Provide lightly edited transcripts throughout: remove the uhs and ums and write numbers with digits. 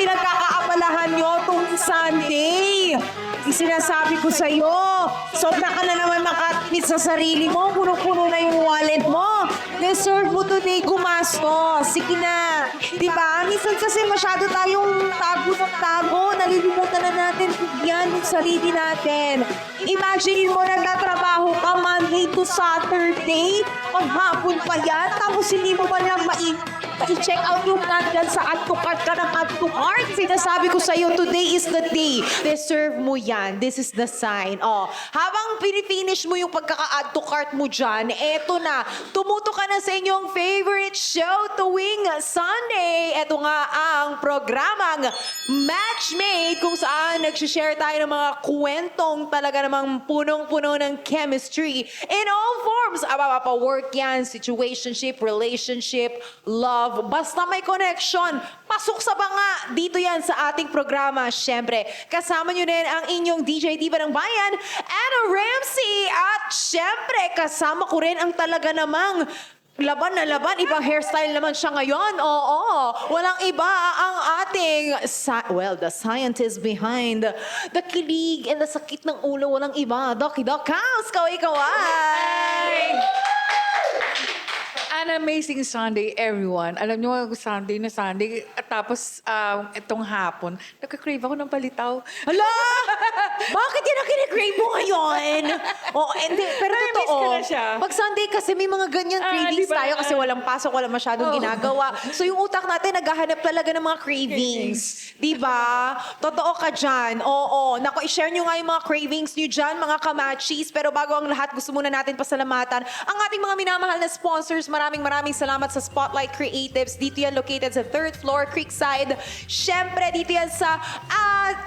pinagkakaabalahan nyo itong Sunday. Sinasabi ko sa'yo, sobra ka na naman makatipid sa sarili mo, puno-puno na yung wallet mo. Deserve mo today gumastos. Sige na. Diba? Minsan kasi masyado tayong tago ng tago. Nalilimutan na natin yan yung sarili natin. Imagine mo nagtatrabaho ka Monday to Saturday. Paghapon pa yan. Tapos hindi mo ba lang i-check out yung nandyan sa add to cart ka ng add to cart. Sinasabi ko sa'yo, today is the day. Deserve mo yan. This is the sign. Oh, habang pinifinish mo yung pagkaka-add to cart mo dyan, eto na. Tumuto ka na sa inyong favorite show tuwing Sunday. Eto nga ang programang Matchmade kung saan nagsishare tayo ng mga kwentong talaga namang punong-puno ng chemistry in all forms. Work yan, situationship, relationship, love, basta may connection. Pasok sa banga. Dito yan sa ating programa. Siyempre, kasama nyo din ang inyong DJ Diva ng Bayan, Anna Ramsey. At siyempre, kasama ko rin ang talaga namang laban na laban. Ibang hairstyle naman siya ngayon. Oo. Walang iba ang ating, the scientist behind the kilig and the sakit ng ulo. Walang iba. Doc House, kaway-kaway. An amazing Sunday, everyone. Alam niyo, Sunday na Sunday. At tapos, itong hapon, nagka-crave ako ng palitaw. Hala! Bakit yan ang kinikrave mo ngayon? Oh, hindi. Pero Na-miss totoo. ko na siya. Pag Sunday kasi may mga ganyan cravings diba? tayo kasi walang pasok, walang masyadong ginagawa. So yung utak natin naghahanap talaga ng mga cravings. Diba? Totoo ka dyan. Oo. Naku, i-share nyo nga yung mga cravings nyo dyan, mga kamachis. Pero bago ang lahat, gusto muna natin pasalamatan ang ating mga minamahal na sponsors. Maraming salamat sa Spotlight Creatives. Dito yan located sa 3rd floor, Creekside. Siyempre, dito yan sa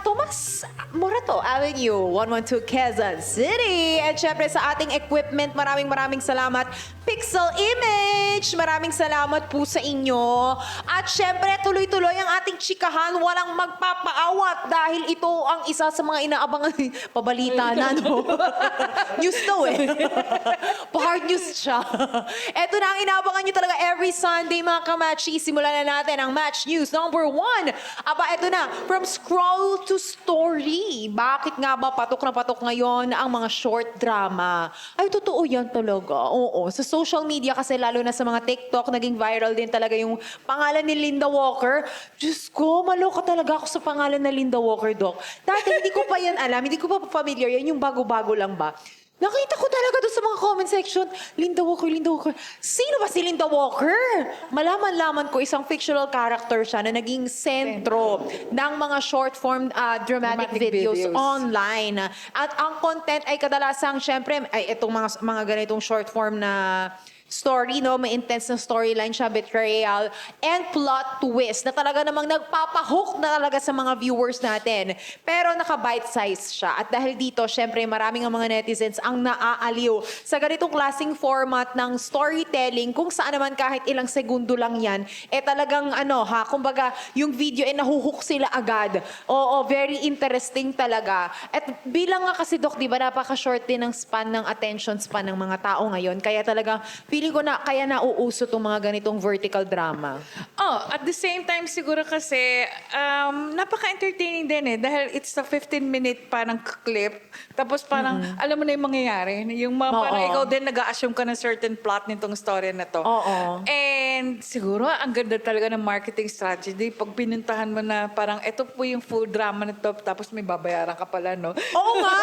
Tomas Morato Avenue, 112 Quezon City. At siyempre sa ating equipment, maraming salamat. Pixel Image, maraming salamat po sa inyo. At siyempre, tuloy-tuloy ang ating chikahan. Walang magpapaawat dahil ito ang isa sa mga inaabangan. Pabalita na, no? News to eh. Pa-hard news siya. Ito na ang inaabangan nyo talaga every Sunday, mga kamachi. Simulan na natin ang Match News number 1. Aba, ito na. From scroll to story. Bakit nga ba patok na patok ngayon ang mga short drama? Ay, totoo yan talaga. Oo. Sa social media kasi, lalo na sa mga TikTok, naging viral din talaga yung pangalan ni Linda Walker. Diyos ko, maloka talaga ako sa pangalan na Linda Walker, Doc. Dati, hindi ko pa yan alam. Hindi ko pa familiar. Yan yung bago-bago lang ba? Nakita ko talaga doon sa mga comment section, Linda Walker. Sino ba si Linda Walker? Malaman-laman ko, isang fictional character siya na naging sentro ng mga short form dramatic videos online. At ang content ay kadalasang, syempre, ay itong mga ganitong short form na story, no? May intense na storyline siya, betrayal, and plot twist na talaga namang nagpapahook na talaga sa mga viewers natin. Pero naka-bite size siya. At dahil dito, syempre, maraming ang mga netizens ang naaaliw sa ganitong klaseng format ng storytelling kung saan naman kahit ilang segundo lang yan, talagang kumbaga, yung video nahuhook sila agad. Oo, very interesting talaga. At bilang nga kasi, Doc, di ba, napaka-short din ng span ng attention span ng mga tao ngayon. Kaya talagang feeling ko na kaya nauuso itong mga ganitong vertical drama. At the same time siguro kasi napaka-entertaining din eh dahil it's a 15-minute parang clip tapos parang alam mo na yung mangyayari. Yung parang ikaw din nag-a-assume ka ng certain plot nitong story na to. Oo. And siguro ang ganda talaga ng marketing strategy pag pinuntahan mo na parang ito po yung full drama nito tapos may babayaran ka pala, no? Oo nga!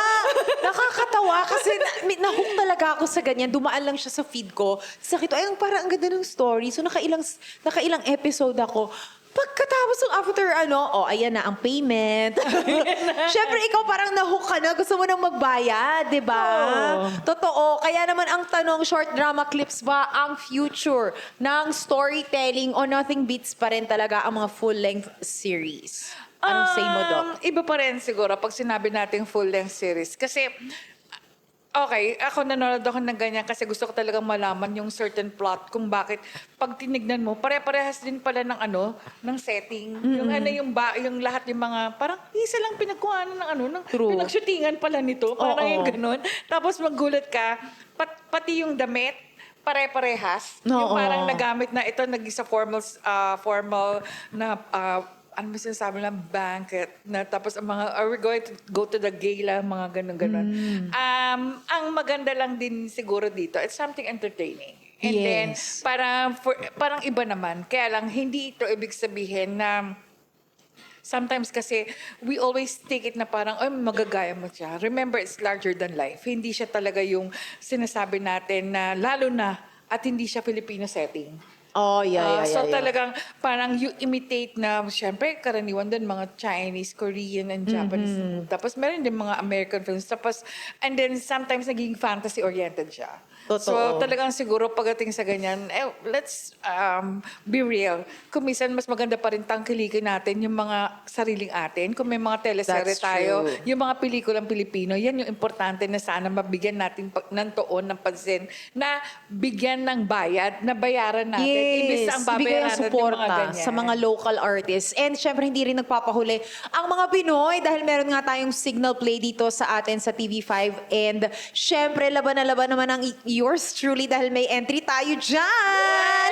Nakakatawa kasi nahook talaga ako sa ganyan. Dumaan lang siya sa feed ko. Sakit, ay, parang ang ganda ng story. So, nakailang episode ako. Pagkatapos ng after, ayan na ang payment. Siyempre, ikaw parang nahook ka na. Gusto mo nang magbayad, di ba? Oh. Totoo. Kaya naman ang tanong, short drama clips ba ang future ng storytelling o nothing beats pa rin talaga ang mga full-length series? Anong say mo, Doc? Iba pa rin siguro pag sinabi natin full-length series. Kasi okay, ako nanonood ako ng ganyan kasi gusto ko talagang malaman yung certain plot kung bakit pag tinignan mo, pare-parehas din pala ng setting. Mm-hmm. Yung lahat yung mga, parang isa lang pinagkuhanan ng pinagshootingan pala nito. Parang yung ganun. Tapos magulat ka, pati yung damit, pare-parehas. No, yung parang nagamit na ito, naging sa formal na ano ba sinasabi lang, banquet, na tapos ang mga, are we going to go to the gala, mga ganun-ganun. Ang maganda lang din siguro dito, it's something entertaining. And then, Yes. parang iba naman. Kaya lang, hindi ito ibig sabihin na sometimes kasi we always take it na parang, ay, magagaya mo siya. Remember, it's larger than life. Hindi siya talaga yung sinasabi natin na lalo na at hindi siya Filipino setting. Oh, yeah. So talagang parang you imitate na, syempre karaniwan din mga Chinese, Korean, and Japanese. Tapos meron din mga American films. Tapos, and then sometimes naging fantasy-oriented siya. Totoo. So talagang siguro pagdating sa ganyan, let's be real. Kung minsan mas maganda pa rin tangkilikin natin yung mga sariling atin. Kung may mga teleserye That's tayo, true. yung mga pelikulang Pilipino, yan yung importante na sana mabigyan natin ng toon, ng pansin, na bigyan ng bayad, na bayaran natin. Imbis na ang ibigay babayaran ang natin yung suporta mga ganyan. sa mga local artists. And syempre, hindi rin nagpapahuli ang mga Pinoy dahil meron nga tayong signal play dito sa atin sa TV5. And syempre, laban na laban naman ang yours truly dahil may entry tayo dyan!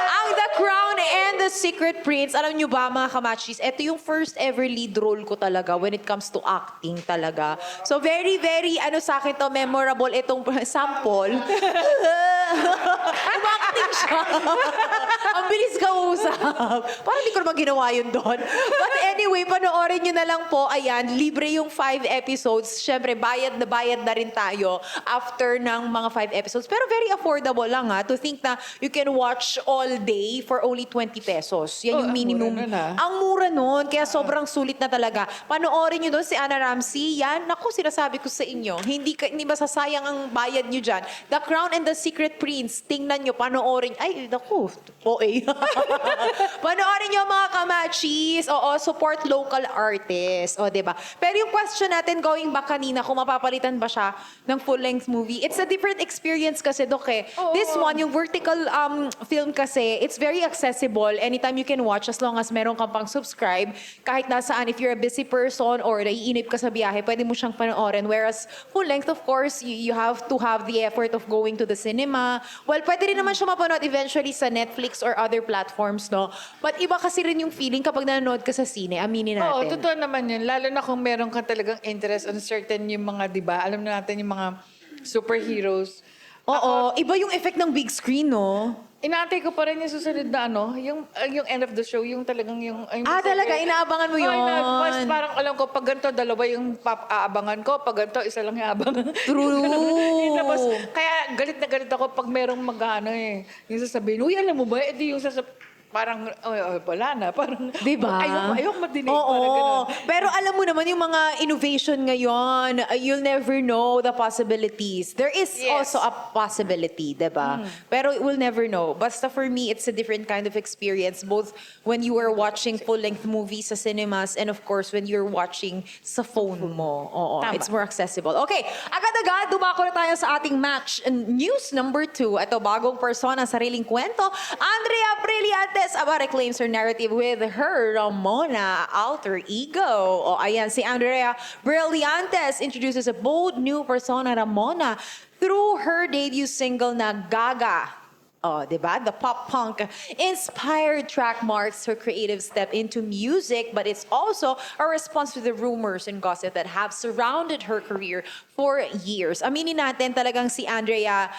Ang The Crown and The Secret Prince. Alam nyo ba, mga kamachis, ito yung first ever lead role ko talaga when it comes to acting talaga. So very, very, sa akin to, memorable itong sample. Umakting siya. Ang bilis kausap. Parang hindi ko naman ginawa yun doon. But anyway, panoorin nyo na lang po. Ayan, libre yung 5 episodes. Siyempre, bayad na rin tayo after ng mga 5 episodes. Pero very affordable lang to think na you can watch all day for only 20 pesos. Yan yung ang minimum. mura nun, Ang mura nun. Kaya sobrang sulit na talaga. Panoorin nyo doon si Anna Ramsey. Yan, naku, sinasabi ko sa inyo. Hindi masasayang ang bayad nyo dyan. The Crown and the Secret Prince. Tingnan nyo, panoorin. Ay, naku, panoorin nyo mga kamachis. Oo, support local artists. O, diba? Pero yung question natin, going back kanina, kung mapapalitan ba siya ng full-length movie, it's a different experience kasi, Dok, eh. This one, yung vertical film kasi, it's very accessible. Anytime you can watch as long as meron kang pang subscribe. Kahit nasaan, if you're a busy person or naiinip ka sa biyahe, pwede mo siyang panoorin. Whereas full-length, of course, you have to have the effort of going to the cinema. Well, pwede rin naman siya mapanood eventually sa Netflix or other platforms, no? But iba kasi rin yung feeling kapag nanonood ka sa sine, aminin Oo, natin. totoo naman yun. Lalo na kung meron ka talagang interest on certain yung mga, di ba? Alam na natin yung mga superheroes. Oo, iba yung effect ng big screen, no? Inaantay ko pa rin yung susunod na yung end of the show, yung talagang yung Talaga, inaabangan mo yun. Mas parang alam ko, pag ganito, dalawa yung aabangan ko, pag ganito, isa lang yung aabangan. True. Tapos, kaya galit na galit ako pag merong yung sasabihin, uy, alam mo ba, edi yung parang, wala na. Parang, Diba? Ayok madinig. Oo. Parang ganun. Pero alam mo naman, yung mga innovation ngayon, you'll never know the possibilities. There is Yes. also a possibility, diba? Pero we'll never know. Basta for me, it's a different kind of experience, both when you are watching full-length movies sa cinemas and of course, when you're watching sa phone mo. Oo, Tama. it's more accessible. Okay, agad-agad, dumako na tayo sa ating match. News number 2. Ito, bagong persona, sariling kwento. Andrea Brillantes reclaims her narrative with her Ramona alter ego. O ayan, si Andrea Brillantes introduces a bold new persona, Ramona, through her debut single na Gaga. Oh, diba? The pop-punk inspired track marks her creative step into music, but it's also a response to the rumors and gossip that have surrounded her career for years. Aminin natin talagang si Andrea,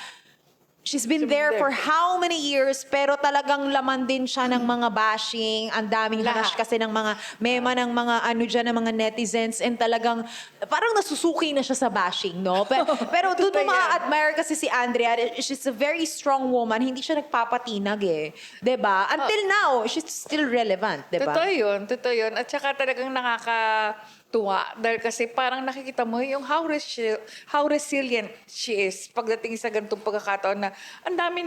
she's been there for how many years, pero talagang laman din siya ng mga bashing. Ang daming Lahat. hanash kasi ng mga mema ng mga ng mga netizens, and talagang parang nasusuki na siya sa bashing, no? Pero doon mo Totoo yan. ma-admire kasi si Andrea, she's a very strong woman, hindi siya nagpapatinag eh. 'Di ba? Until now, she's still relevant, 'di ba? Totoo yun. At saka talagang nakakatuwa dahil kasi parang nakikita mo yung how resilient she is pagdating sa ganitong pagkakataon na ang dami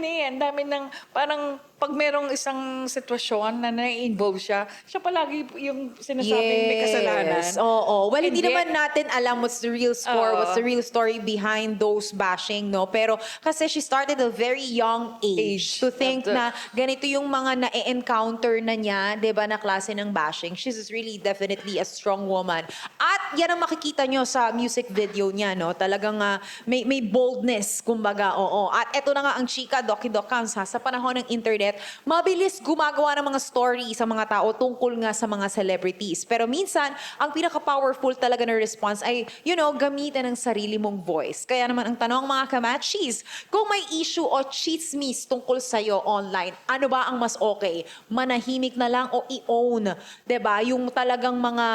ng parang pag merong isang sitwasyon na na-involve siya palagi yung sinasabing may kasalanan. Oo. Well, And hindi yet- naman natin alam what's the real score, what's the real story behind those bashing, no? Pero kasi she started at a very young age to think na ganito yung mga na-encounter na niya, 'di ba, na klase ng bashing. She's really definitely a strong woman. At yan ang makikita nyo sa music video niya, no? Talagang may boldness, kumbaga, oo. At eto na nga ang chika, Doki Dokans, sa panahon ng internet, internet, mabilis gumagawa ng mga story sa mga tao tungkol nga sa mga celebrities. Pero minsan, ang pinaka-powerful talaga na response ay, gamitan ng sarili mong voice. Kaya naman ang tanong mga kamachis, kung may issue o chismis tungkol sa'yo online, ano ba ang mas okay? Manahimik na lang o i-own? 'Di ba? Yung talagang mga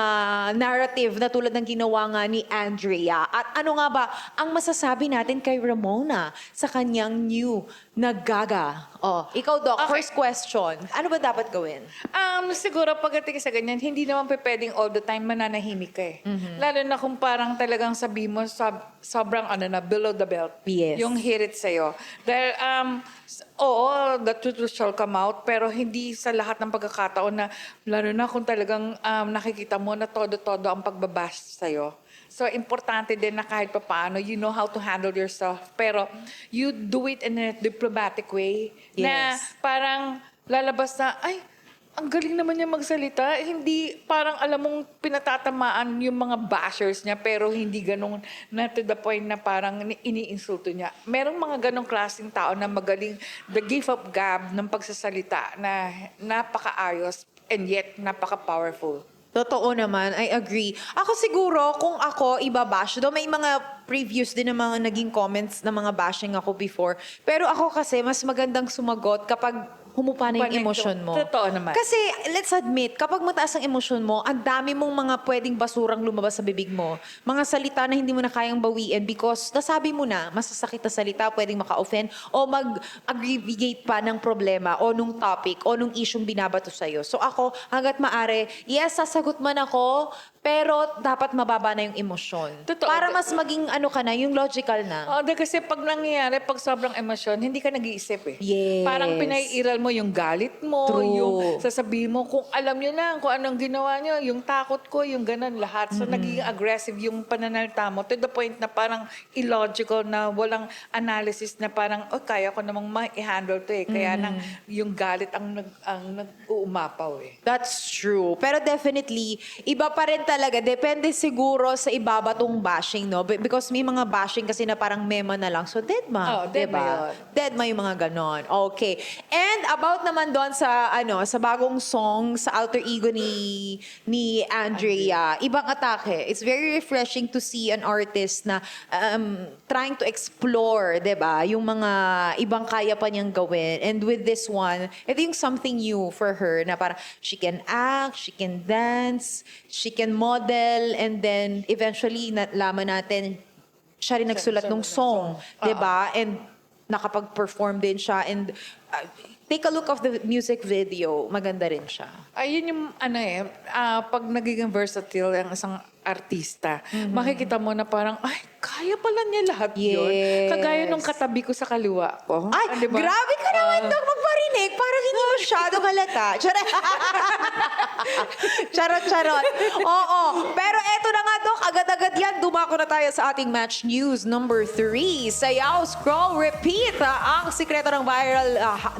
narrative na tulad ng ginawa nga ni Andrea. At ano nga ba ang masasabi natin kay Ramona sa kanyang new na Gaga? Ikaw, Doc, Okay. first question. Ano ba dapat gawin? Siguro pagdating sa ganyan, hindi naman pwedeng all the time mananahimik ka eh. Lalo na kung parang talagang sabi mo sobrang below the belt. Yes. Yung hirit sa'yo. Dahil, oo, the truth shall come out, pero hindi sa lahat ng pagkakataon na, lalo na kung talagang nakikita mo na todo-todo ang pagbabash sa'yo. So, importante din na kahit paano, you know how to handle yourself. Pero, you do it in a diplomatic way. Na Yes. parang lalabas na, ay, ang galing naman niya magsalita. Hindi, parang alam mong pinatatamaan yung mga bashers niya, pero hindi ganun na to the point na parang iniinsulto niya. Merong mga ganong klaseng tao na magaling, the gift of gab ng pagsasalita na napakaayos and yet napaka-powerful. Totoo naman, I agree. Ako siguro, kung ako ibabash, do may mga previews din ng mga naging comments na mga bashing ako before. Pero ako kasi, mas magandang sumagot kapag humupa na yung Connect. emosyon mo. Totoo naman. Kasi, let's admit, kapag mataas ang emosyon mo, ang dami mong mga pwedeng basurang lumabas sa bibig mo. Mga salita na hindi mo na kayang bawiin because nasabi mo na, masasakit na salita, pwedeng maka-offend o mag-aggravate pa ng problema o nung topic o nung isyong binabato sa'yo. So ako, hanggat maaari, yes, sasagot man ako, pero dapat mababa na yung emosyon. Totoo. Para mas maging yung logical na. Kasi pag nangyayari, pag sobrang emosyon, hindi ka nag-iisip eh. Yes. Parang pinaiiral mo yung galit mo, True. yung sasabihin mo kung alam nyo lang kung anong ginawa nyo, yung takot ko, yung ganun lahat. So naging aggressive yung pananalita mo to the point na parang illogical na walang analysis na parang, kaya ko namang ma-handle to eh. Kaya nang yung galit ang nag-uumapaw eh. That's true. Pero definitely, iba pa rin talaga. Depende siguro sa ibabatong bashing, no? Because may mga bashing kasi na parang mema na lang. So, deadma. Deadma diba? yun. Deadma yung mga ganon. Okay. And about naman doon sa, sa bagong song, sa alter ego ni Andrea, ibang atake. It's very refreshing to see an artist na trying to explore, diba? Yung mga ibang kaya pa niyang gawin. And with this one, ito yung something new for her na parang she can act, she can dance, she can model, and then eventually nalaman natin siya rin nagsulat ng song, 'di ba? And nakapag-perform din siya and take a look of the music video, maganda rin siya. Ayun yung pag nagiging versatile ang isang artista, makikita mo na parang, ay, kaya pala niya lahat yun. Yes. Kagaya nung katabi ko sa kaliwa ko. Ay, Di ba? grabe ka naman, Dok, magparinig. Parang hindi masyadong halata. Charot. Charot. Oo. Pero eto na nga, Dok, agad-agad yan. Dumako na tayo sa ating match news number 3. Sayaw, scroll, repeat. Ang sikreto ng viral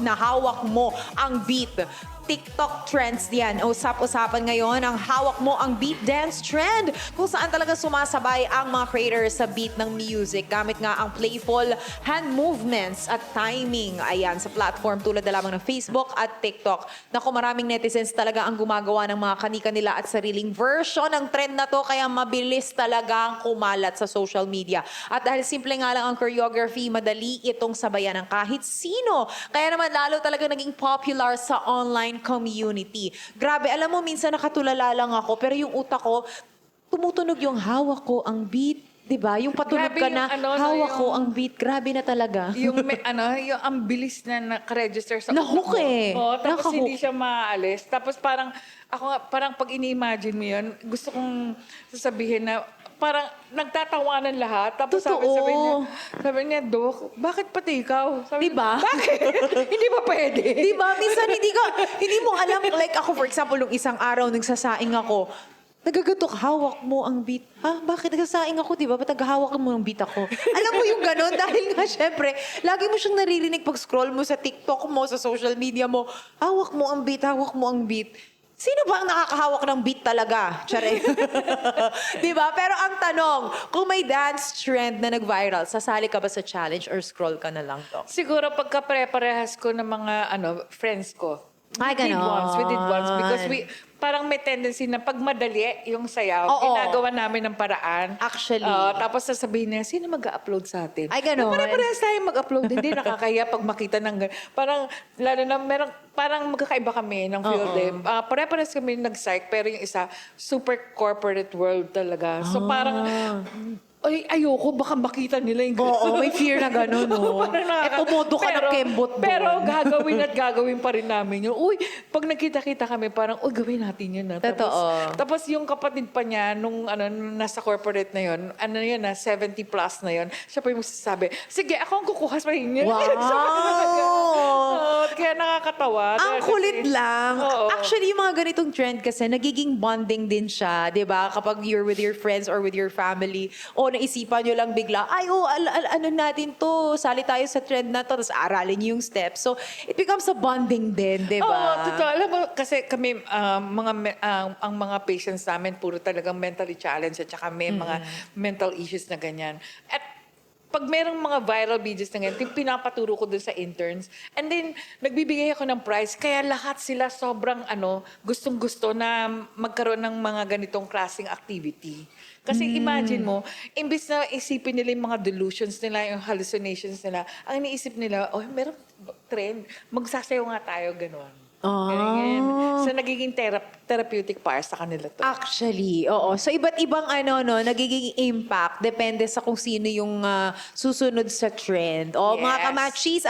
na hawak mo ang beat. TikTok trends yan. Usap-usapan ngayon ang hawak mo ang beat dance trend kung saan talaga sumasabay ang mga creators sa beat ng music gamit nga ang playful hand movements at timing. Ayan, sa platform tulad na lamang ng Facebook at TikTok. Naku, maraming netizens talaga ang gumagawa ng mga kanika nila at sariling version ng trend na to kaya mabilis talagang kumalat sa social media. At dahil simple nga lang ang choreography, madali itong sabayan ng kahit sino. Kaya naman lalo talaga naging popular sa online community. Grabe, alam mo, minsan nakatulala lang ako, pero yung utak ko, tumutunog yung hawak ko ang beat. Diba? Yung patunog Grabe ka na, yung hawak ko ang beat. Grabe na talaga. yung yung ang bilis na naka-register sa Nahook utak mo. eh. Oo, tapos Nakahook. hindi siya maaalis. Tapos parang, ako nga, parang pag ini-imagine mo yun, gusto kong sasabihin na, parang nagtatawanan lahat. Tapos Totoo. sabi niya, Dok, bakit pati ikaw? Sabi Diba? niya, bakit? Hindi ba pwede? Di ba? Minsan hindi mo alam. Like ako, for example, nung isang araw, nagsasaing ako, nagagatok, hawak mo ang beat. Ha? Bakit nagsasaing ako, di ba? Ba't naghahawak mo ang beat ako? Alam mo yung ganon? Dahil nga, syempre, lagi mo siyang naririnig pag scroll mo sa TikTok mo, sa social media mo, hawak mo ang beat, hawak mo ang beat. Sino ba ang nakakahawak ng beat talaga? Tsare. Di ba? Pero ang tanong, kung may dance trend na nag-viral, sasali ka ba sa challenge or scroll ka na lang to? Siguro pagka pare-parehas ko ng mga friends ko. Ay, We did ganon. once because parang may tendency na pag madali yung sayaw, Oo. ginagawa namin ng paraan. Actually. Tapos sasabihin niya, sino mag-upload sa atin? Ay, ganon. Pare-parehas tayo mag-upload. Hindi nakakaya pag makita ng parang, lalo na parang magkakaiba kami ng field eh. Pare-parehas kami nag-psych, pero yung isa, super corporate world talaga. So parang, ay, ayoko, baka makita nila yung Oo, may fear na gano'n, no? Pumodo ka ng kembot doon. Pero gagawin at gagawin pa rin namin yun. Uy, pag nagkita-kita kami, parang, uy, gawin natin yun. Totoo. Tapos yung kapatid pa niya, nung nasa corporate na yun, 70 plus na yun, siya pa yung magsasabi, sige, ako ang kukuha sa inyo. Wow! Kaya nakakatawa. Ang Kasi- kulit lang. Oo. Actually, yung mga ganitong trend kasi, nagiging bonding din siya, di ba? Kapag you're with your friends or with your family, o naisipan nyo lang bigla, ay, ano natin to, sali tayo sa trend na to, tapos aralin nyo yung steps. So, it becomes a bonding din, di ba? Oo, totoo. Alam mo, kasi kami, ang mga patients namin, puro talagang mentally challenged at saka may mga mental issues na ganyan. At pag merong mga viral videos na ganyan, pinapaturo ko dun sa interns. And then, nagbibigay ako ng prize. Kaya lahat sila sobrang gustong-gusto na magkaroon ng mga ganitong klaseng activity. Kasi imagine mo, imbis na isipin nila yung mga delusions nila, yung hallucinations nila, ang iniisip nila, oh, meron trend, magsasayaw nga tayo, gano'n. Ganyan. So, nagiging therapeutic para sa kanila to. Actually, oo. So, iba't ibang nagiging impact. Depende sa kung sino yung susunod sa trend. O, mga Yes. kamachis,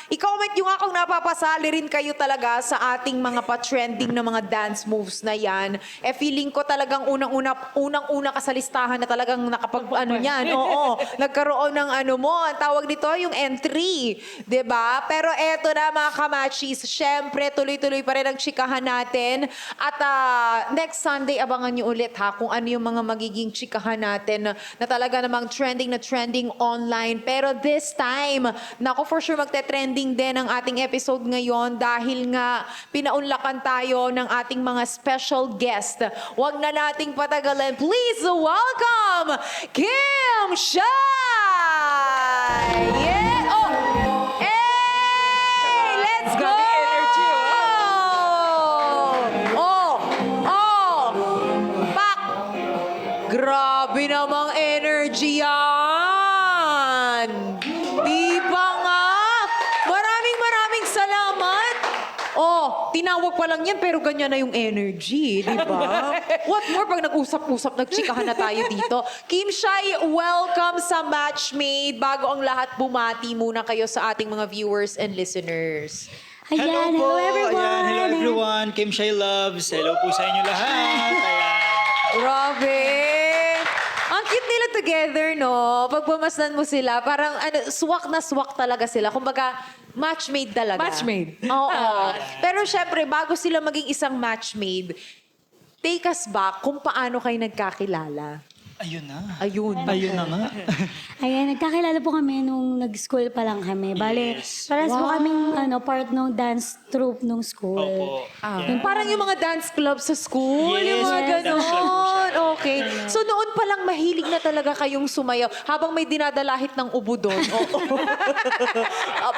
i-comment nyo nga kung napapasali rin kayo talaga sa ating mga pa-trending na mga dance moves na yan. Feeling ko talagang unang-una ka sa listahan na talagang niyan. Oo. Nagkaroon ng ang tawag nito, yung entry. 'Di ba? Pero eto na mga kamachis, syempre, tuloy-tuloy pa rin ang chikahan natin. At next Sunday, abangan nyo ulit kung ano yung mga magiging chikahan natin na talaga namang trending online. Pero this time, nako for sure magte-trending din ang ating episode ngayon dahil nga pinaunlakan tayo ng ating mga special guest. Huwag na nating patagalin. Please welcome Kim Shai! Yeah! Oh! Hey! Let's go! Grabe energy, Pak! Grabe namang energy yan! Di ba nga? Maraming salamat! Tinawag pa lang yan pero ganyan na yung energy, di ba? What more pag nag-usap-usap, nagchikahan na tayo dito. Kim Shai, welcome sa Matchmade. Bago ang lahat, bumati muna kayo sa ating mga viewers and listeners. Ayan, hello everyone. Ayan, hello everyone. Kim Shai Loves. Hello po sa inyo lahat. Ayan. Grabe! Ang cute nila together, no? Pag bumasdan mo sila, parang swak na swak talaga sila. Kumbaga, matchmade talaga. Matchmade. Oo. Pero syempre, bago sila maging isang matchmade, take us back kung paano kayo nagkakilala. Ayun na. Ayun. Ayun na nga. Ayan, nagkakilala po kami nung nag-school pa lang kami. Bale, Yes. parehas po kaming part ng dance troupe nung school. Opo. Yung parang yung mga dance club sa school, Yes, yung mga dance club po ganon. siya. Okay. So noon pa lang mahilig na talaga kayong sumayaw habang may dinadalahit ng ubo doon. Oo.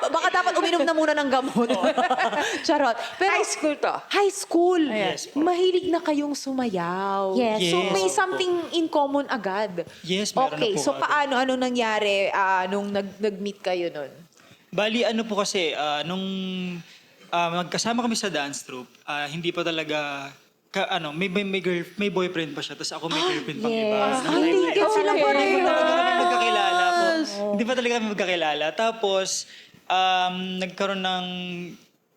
Baka dapat uminom na muna ng gamot. Charot. Pero, High school to. High school. Yes po. Mahilig na kayong sumayaw. Yes. So Yes may po. something in common agad. Yes, meron Okay, na po so agad. anong nangyari nung nag-meet kayo nun? Bali, ano po kasi, nung magkasama kami sa dance troupe, hindi pa talaga, may boyfriend pa siya, tapos ako may girlfriend pang iba. Yes. Nung Hindi time na ka yun. sila Hindi pareho. pa talaga kami magkakilala po. Hindi pa talaga kami magkakilala. Tapos, nagkaroon ng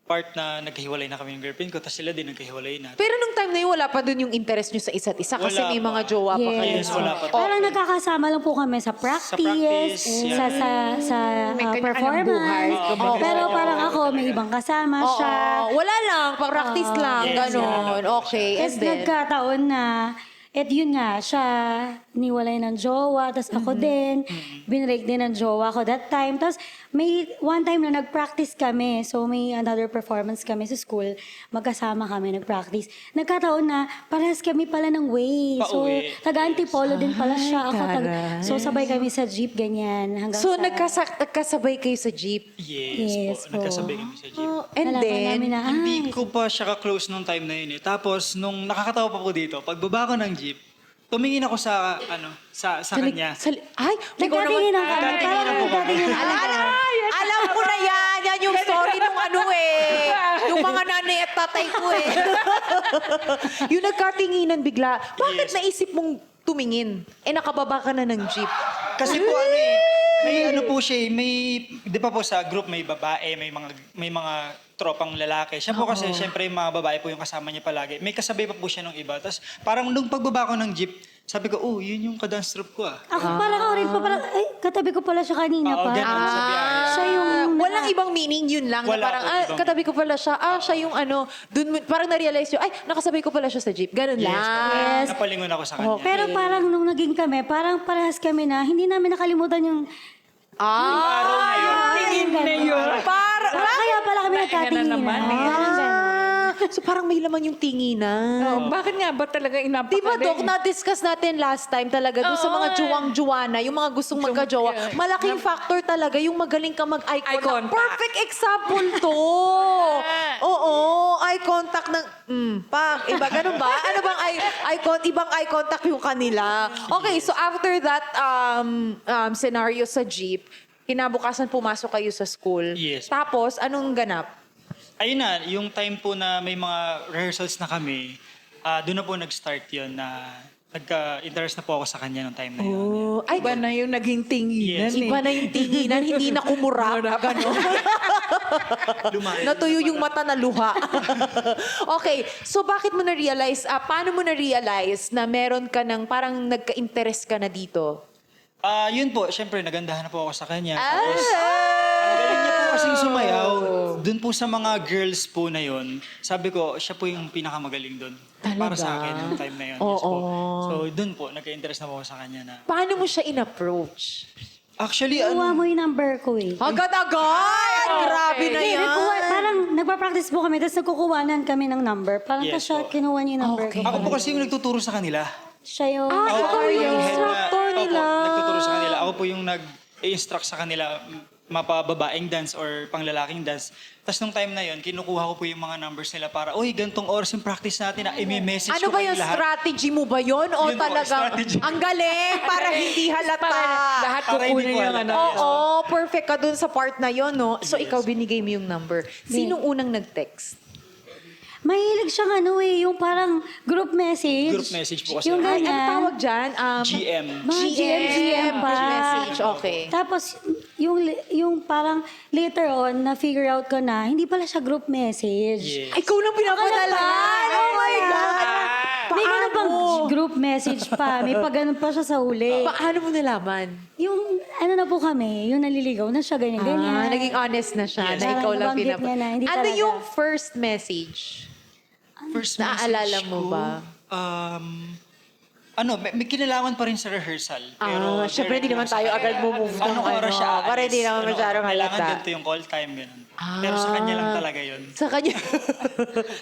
part na nagkahiwalay na kami ng girlfriend ko, tapos sila din nagkahiwalay na. Pero nung time na yun, wala pa dun yung interest nyo sa isa't isa kasi Wala may pa. mga jowa pa kayo. Yes, wala pa. Parang nagkakasama lang po kami sa practice, practice, sa, yeah. sa May kanya-kanyang buhay. performance. Oo. Pero parang ako, may ibang kasama Oo, siya. wala lang, pang-practice lang, Yes, ganon. wala lang. Okay, and Tapos then, nagkataon na, yun nga, siya niwalay ng jowa, tapos ako din, binrake din ng jowa ko that time. Tapos may one time na nag-practice kami. So, may another performance kami sa school. Magkasama kami, nag-practice. Nagkataon na, parehas kami pala ng way. So, Pauwi. taga-Antipolo din pala siya. Ako, taray. so, sabay kami sa jeep, ganyan. Hanggang So, sa... nagkasabay kayo sa jeep. Yes, Yes po. po. Nagkasabay kami sa jeep. And Nalaman then, namin na, Hindi ay, ko pa siya ka-close nung time na yun eh. Tapos, nung nakakatawa pa po dito, pagbaba ko ng jeep, tumingin ako sa, sa kanya. Ay, ikaw nagkatingin naman. ang kami. Parang nagkatingin ang Alam ko na yan. Yan yung story nung yung mga nanay at tatay ko eh. Yung nagkatinginan bigla. Bakit Yes. naisip mong tumingin? Nakababa ka na ng jeep. Kasi po may po siya eh, di pa po sa group may babae, may mga tropang lalaki. Siya po kasi, syempre yung mga babae po yung kasama niya palagi. May kasabay pa po siya nung iba. Tapos parang nung pagbaba ko ng jeep, sabi ko, yun yung ka-dance troupe ko ah. Ako parang ako rin pa, parang, ay, katabi ko pala siya kanina Oo, pa. ganun sa biyahe. Siya yung... Walang ibang meaning yun lang. Na Wala parang, po ibang katabi ko pala siya. Siya yung dun, parang na-realize yun, nakasabay ko pala siya sa jeep. Ganun lang. Yes. Napalingon ako sa kanya. Pero parang nung naging kami, parang parehas kami na, hindi namin nakalimutan yung... araw na yun. Tingin na yun. Kaya pala kami nagkatingin. naman eh. Parang ganun. So parang may laman yung tinginan. Oh, bakit nga ba talaga inapaka Di ba, Dok, na-discuss natin last time talaga doon sa mga juwang-juwana, yung mga gustong magka-jowa. Malaking factor talaga yung magaling ka mag-eye Eye contact. contact. Perfect example to. Oo, eye contact ng... iba, ganun ba? Ano bang ibang eye contact yung kanila? Okay, so after that scenario sa jeep, kinabukasan pumasok kayo sa school. Yes. Tapos, anong ganap? Ayun na, yung time po na may mga rehearsals na kami, doon na po nag-start yun na nagka-interest na po ako sa kanya nung time na yun. Oh, ay, Iba na yung naging tinginan Yes. eh. iba na yung tinginan, hindi na kumurap. Ganon. Natuyo yung mata na luha. Okay, so bakit mo na-realize, paano mo na-realize na meron ka ng, parang nagka-interest ka na dito? Yun po, syempre nagandahan na po ako sa kanya. Tapos, ang galing niya po kasing sumayaw. Doon po sa mga girls po na yun, sabi ko, siya po yung pinakamagaling doon. Para sa akin, yung time na yun. Yes po. So, doon po, nagka-interest na po ako sa kanya na. Paano mo siya in-approach? Actually, Kuha mo yung number ko eh. Agad-agad! Grabe na Hindi, yan! parang nagpa-practice po kami, tapos nagkukuhanan kami ng number. Parang Yes tas siya, po. kinuha niya yung number ko. Ako po kasi yung nagtuturo sa kanila. Siya yung... ikaw yung head instructor nila. Opo, nagtuturo sa kanila. Ako po yung nag-instruct sa kanila mapababaeng dance or panglalaking dance. Tapos nung time na yon, kinukuha ko po yung mga numbers nila para, gantong oras yung practice natin na i-message Ano ko ba kayong yung lahat. strategy mo ba yun? O Yun po, talagang, strategy. ang galing, para hindi halata. Lahat Para hindi kukunin po yung halata. ano. Oo, perfect ka dun sa part na yon, no? So, Yes. ikaw binigay mo yung number. Sinong unang nag-text? Mahilig siyang yung parang group message. Group message po kasi. Yung Ay, ganyan. ano tawag dyan? GM. Mga GM pa. Group message, okay. Tapos, yung parang later on, na-figure out ko na, hindi pala siya group message. Yes. Ay, ikaw lang pinapadala. Oh my God! May ganun pang Paano? group message pa. May pa ganun pa siya sa huli. Paano mo nalaman? Yung, ano na po kami, yung naliligaw na siya, ganyan-ganyan. Naging honest na siya, Yes. na ikaw lang Nabanggit niya na, hindi Ano talaga. yung first message? First Naaalala message mo ko, ba? may kinalaman pa rin sa rehearsal. Pero syempre hindi naman tayo agad move Anong oras siya aalis? para hindi naman masyadong Kailangan halata. ganito yung call time, ganun. Pero sa kanya lang talaga yun. Sa kanya.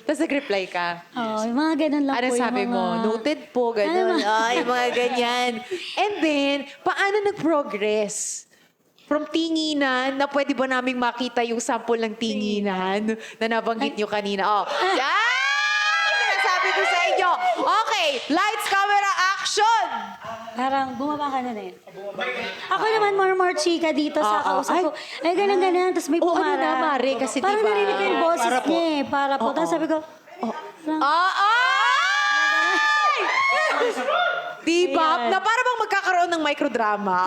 Tapos nag-reply ka. Oo, yung mga ganun lang Ano po. sabi yung mo? mga... Noted po, gano'n. Ay, mga ganyan. And then, paano nag-progress? From tinginan, na pwede ba naming makita yung sample ng tinginan na nabanggit nyo kanina? Oh. Yan! Sinasabi ko sa inyo. Okay, lights, camera, action! Parang bumaba ka na eh. Ako naman more chika dito sa kausap ko. Eh, ganun-ganun. Tapos may Oo, ano pumara. na, Mare, kasi parang diba? narinig ko yung boses Para po. niya eh. Para po. Tapos sabi ko, parang, Ay! Diba? Na para bang magkakaroon ng microdrama.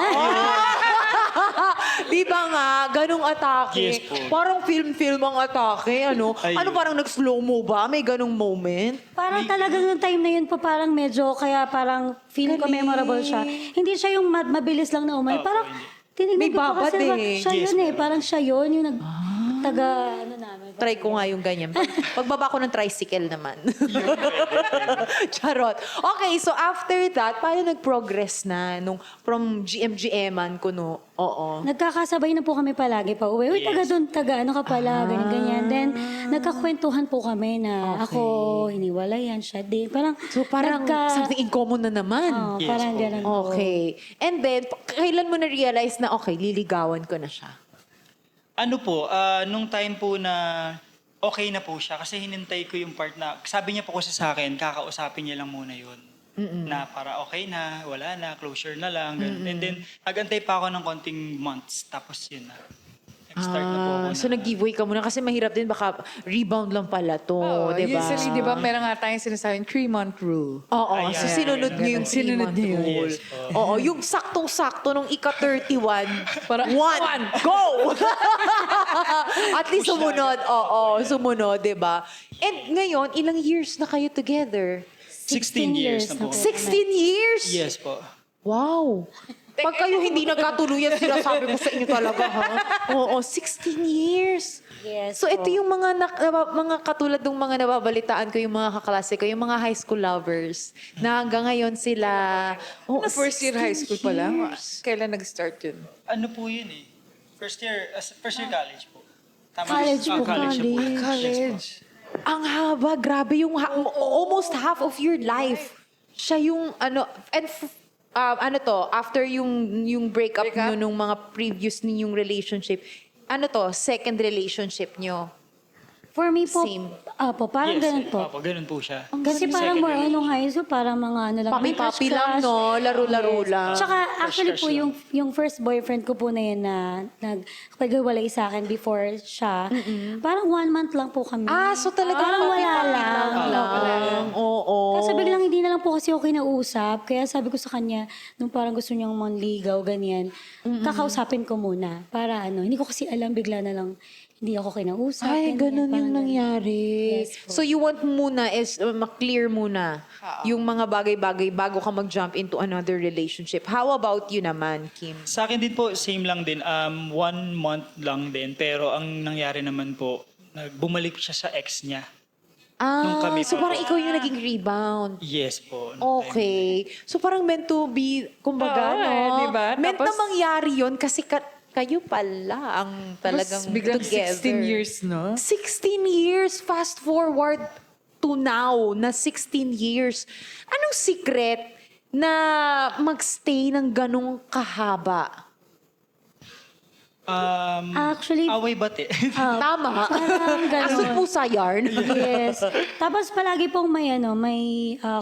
Diba nga, ganong atake. Yes po. Parang film-film ang atake, ano? Ayun. Ano parang nag-slow mo ba? May ganong moment? parang talagang yung time na yun po parang medyo, kaya parang feeling ko Galing. memorable siya. Hindi siya yung mabilis lang na umay. Parang hindi. tinignan May ko po kasi babad diba, eh. siya Yes, yun eh. meron. Parang siya yun, yung taga, ano namin. Try ko nga yung ganyan. Pagbaba ko ng tricycle naman. Charot. Okay, so after that, paano nag-progress na nung from GM-GM-an ko, no? Oo. Nagkakasabay na po kami palagi pa uwi. Uy, taga doon, taga ano ka pala, ganyan-ganyan. Then, nagkakwentuhan po kami na ako, hiniwalayan, siya din. Parang, So parang something in common na naman. Oo, Yes parang po. ganun po. Okay. And then, kailan mo na-realize na, okay, liligawan ko na siya? Ano po, nung time po na okay na po siya kasi hinintay ko yung part na sabi niya po kasi sa akin, kakausapin niya lang muna yun. Na para okay na, wala na, closure na lang. Ganun. And then, nagantay pa ako ng konting months. Tapos yun na. Nag-start na po ako. So nag-giveaway ka muna kasi mahirap din, baka rebound lang pala to, Oo, di ba? Usually, di ba, meron nga tayong sinasabing 3-month rule. Oo, Ayan. so sinunod niyo yung Sinunod sinunod niyo niyo. yun. Yes po. Oo, yung saktong-sakto nung ika-31, Para- one, go! At least sumunod. Oo, sumunod, di ba? And ngayon, ilang years na kayo together? 16 years na po. 16 years? Yes po. Wow! Pag kayo hindi nagkatuluyan, sinasabi ko sa inyo talaga, ha? Oo, 16 years. Yes So po. ito yung mga katulad ng mga nababalitaan ko, yung mga kaklase ko, yung mga high school lovers, na hanggang ngayon sila... Oh, Na first year high school pa lang. 16 years. Kailan nag-start yun? Ano po yun eh? First year college po. Tama College po, college na po. College. Ang haba, grabe yung almost half of your life. Siya yung after yung breakup Breakup? nyo nung mga previous ninyong relationship, second relationship nyo. For me po, Same. parang ganun po. Opo, ganun po siya. Kasi parang more on nung high school, parang mga ano lang. may Papi-papi crush-crush. lang, no? Laro-laro lang. Tsaka actually Crush-crush po, lang. yung first boyfriend ko po na yun na nagpaghiwalay sa akin before siya, parang 1 month lang po kami. So talaga Parang wala papi-papi lang. Oo. Kasi biglang hindi na lang po kasi okay na usap. Kaya sabi ko sa kanya, nung parang gusto niyang manligaw, ganyan, kakausapin ko muna. Para hindi ko kasi alam, bigla na lang, hindi ako kinausap. Ay, ganun yung nangyari. Yes po. So you want muna is ma-clear muna yung mga bagay-bagay bago ka mag-jump into another relationship. How about you naman, Kim? Sa akin din po, same lang din. 1 month lang din. Pero ang nangyari naman po, bumalik siya sa ex niya. Nung kami So pa parang po. ikaw yung naging rebound. Yes po. Okay. So parang meant to be, kumbaga, Oo, no? di ba? Meant na Tapos- mangyari yun kasi kayo pala ang talagang Tapos biglang together. 16 years, no? 16 years, fast forward to now, na 16 years. Anong secret na magstay ng ganong kahaba? Actually, Away bate. Tama. parang ganun. Asot pusa yarn. Yes. Tapos palagi pong may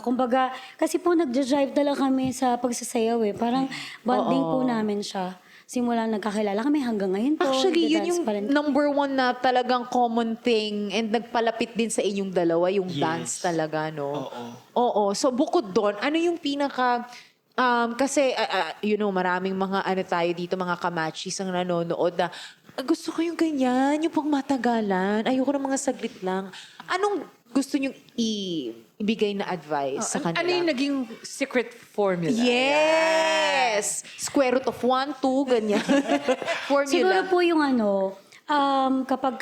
kumbaga, kasi po nagja-drive talaga kami sa pagsasayaw eh. Parang bonding po namin siya. Simula nagkakilala kami hanggang ngayon po. Actually, yun nagda-dance yung pa rin. number one na talagang common thing and nagpalapit din sa inyong dalawa, yung Yes. dance talaga, no? Oo. Oo. So, bukod doon, ano yung pinaka... kasi, maraming mga tayo dito, mga kamachis ang nanonood na, gusto ko yung ganyan, yung pang matagalan. Ayoko ng mga saglit lang. Anong gusto nyong ibigay na advice sa kanila? Ano yung naging secret formula? Yes! Square root of 1, 2, ganyan. Siguro Formula. po yung kapag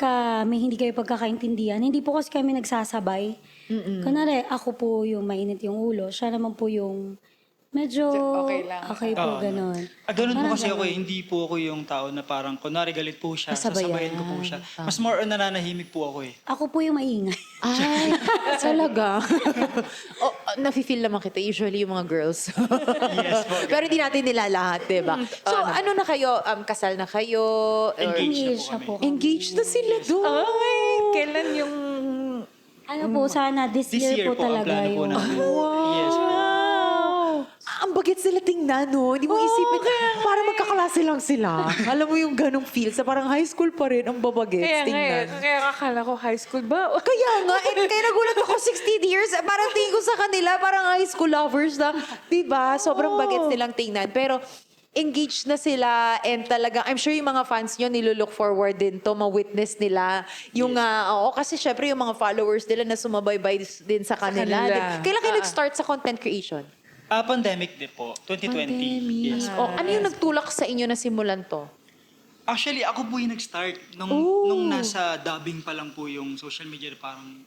may hindi kayo pagkakaintindihan, hindi po kasi kami nagsasabay. Kunwari, ako po yung mainit yung ulo, siya naman po yung medyo Okay lang. okay po, ganon. Ganun po Parang kasi ako ganun. eh. Hindi po ako yung tao na parang, kunwari galit po siya, Sasabayan. sasabayan ko po siya. Mas more on nananahimik po ako eh. Ako po yung maingay. Ay, talaga. Nafe-feel naman kita. Usually yung mga girls. Yes po. Pero hindi natin nila lahat, di ba? So, ano na kayo? Kasal na kayo? Or- Engaged na po kami. Engaged na sila doon. Ay, kailan yung... Ano po, sana this year po ang talaga plano po yung... namin. Yes po. Ang bagit sila tingnan, no? Hindi mo isipin, para magkaklase lang sila. Alam mo yung ganong feel, sa parang high school pa rin, ang babagets tingnan. Kaya akala ko high school ba? Kaya nga, kaya nagulat ako 16 years. Parang tingin ko sa kanila, parang high school lovers na, diba? Sobrang bagets nilang tingnan. Pero, engaged na sila and talagang, I'm sure yung mga fans nyo nilulook forward din to, ma-witness nila. Yung, kasi syempre yung mga followers nila na sumabaybay din sa kanila. kanila. Kailan kayo nag-start sa content creation? Pandemic din po, 2020. Yes po. Ano yung nagtulak sa inyo na simulan to? Actually, ako po yung nag-start. Nung nasa dubbing pa lang po yung social media, parang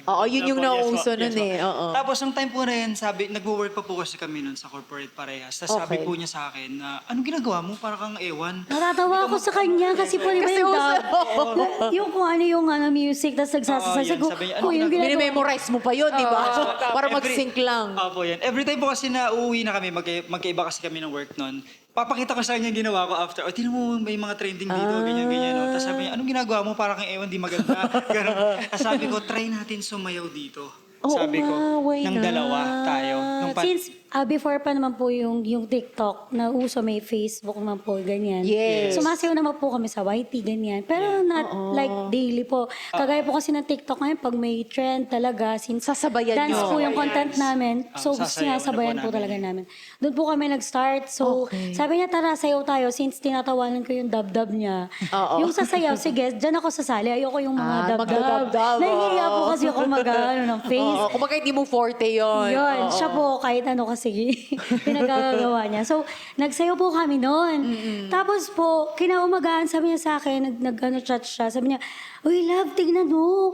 Oo, yun yung nauuso nun eh. Oo. Tapos, nung time po na yun, nag-work pa po kasi kami nun sa corporate parehas. Tapos sabi Okay. po niya sa akin na, anong ginagawa mo? Para kang ewan. Natatawa ako sa kanya kasi po di ba Kasi yung uso. yung kung ano yung music, tapos nagsasasabi yan, ko, sabi niya, "Uy, yung ginagawa Minimemorize mo pa yun, di ba? Para Every- mag-sync lang. Opo, yan. Every time po kasi na uuwi na kami, magkaiba kasi kami ng work nun, papakita ko sa kanya yung ginawa ko after. O, tinan mo, may mga trending dito, ganyan. No? Tapos sabi niya, anong ginagawa mo? Para kang ewan, di maganda. Ganun. Tapos sabi ko, try natin sumayaw dito. Oo Sabi ko, nga, why ng not? dalawa tayo. Since before pa naman po yung TikTok na uso, may Facebook naman po, ganyan. Yes. Sumasayaw naman po kami sa YT, ganyan. Pero not like daily po. Kagaya po kasi ng TikTok ngayon, pag may trend talaga, since Sasabayan dance nyo. po yung content namin, so sasayawan na sinasabayan po po talaga namin. namin. Doon po kami nag-start. So, sabi niya, tara, sayaw tayo. Since tinatawanan ko yung dab-dab niya. Oo. Yung sasayaw, sige, dyan ako sasali. Ayoko yung mga dab-dab. magdadab-dab, Nahihiya po oo. kasi ako ng face. Oo, kumbaga hindi mo forte yun. Yun, Oo. siya po kahit ano kasi pinagagawa niya. So, nagsayo po kami noon. Tapos po, kinaumagaan, sabi niya sa akin, chat siya, sabi niya, "Uy, love, tignan mo.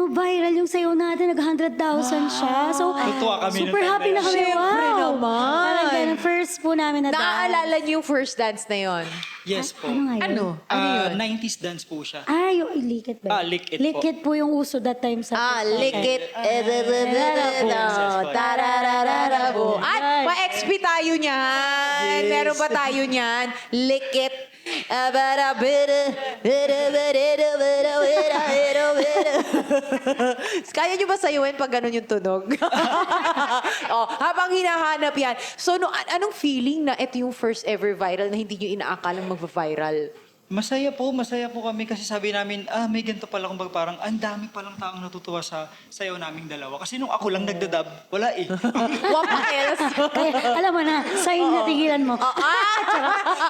Viral yung sayo natin, 100,000 siya." So, Tutuwa kami super nung time happy na na yun. kami. Siyempre Wow. naman. Parang ganun, first po namin na dance. Naaalala niyo yung first dance na yon? Yes po. Ano nga yun? Ano? Ano yun? 90s dance po siya. Yung likit ba? Lick It po. Lick It po yung uso that time sa TikTok. Lick it. Yes, Tararararabo. At pa-XP tayo niyan. Meron ba tayo niyan? Lick it. Kaya niyo ba sayuin pag ganun yung tunog? Habang hinahanap yan. So, anong feeling na ito yung first ever viral na hindi niyo inaakalang magva-viral? Masaya po kami kasi sabi namin, may ganito pala kumbaga parang ang dami palang taong natutuwa sa sayaw naming dalawa. Kasi nung ako lang nagdadab, wala eh. What else? Kaya, alam mo na, sign na tigilan mo.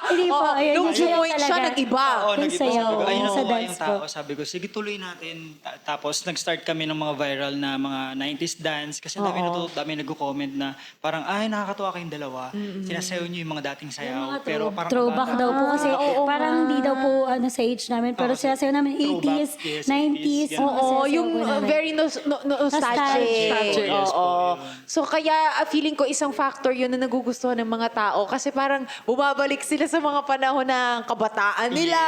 Hindi po, ayun. Nung yung sayaw jumoin siya, talaga. nag-iba. Oo, Yung nag-iba. sayaw, Sabi ko, ayun sa ako dance yung po. tao. Sabi ko, sige tuloy natin. Tapos nag-start kami ng mga viral na mga 90s dance. Kasi dami nag-comment na parang, nakakatuwa kayong dalawa. Sinasayaw niyo yung mga dating sayaw. Pero parang Throwback daw po kasi parang hindi daw po sa age namin. Pero sinasayaw namin 80s, Throwback, yes, 90s. 80s, mga Oo, sayaw yung po namin. very nostalgic. Nostalgic. Yes po, Oo. yun. So kaya feeling ko isang factor yun na nagugustuhan ng mga tao kasi parang bumabalik sila sa mga panahon ng kabataan nila,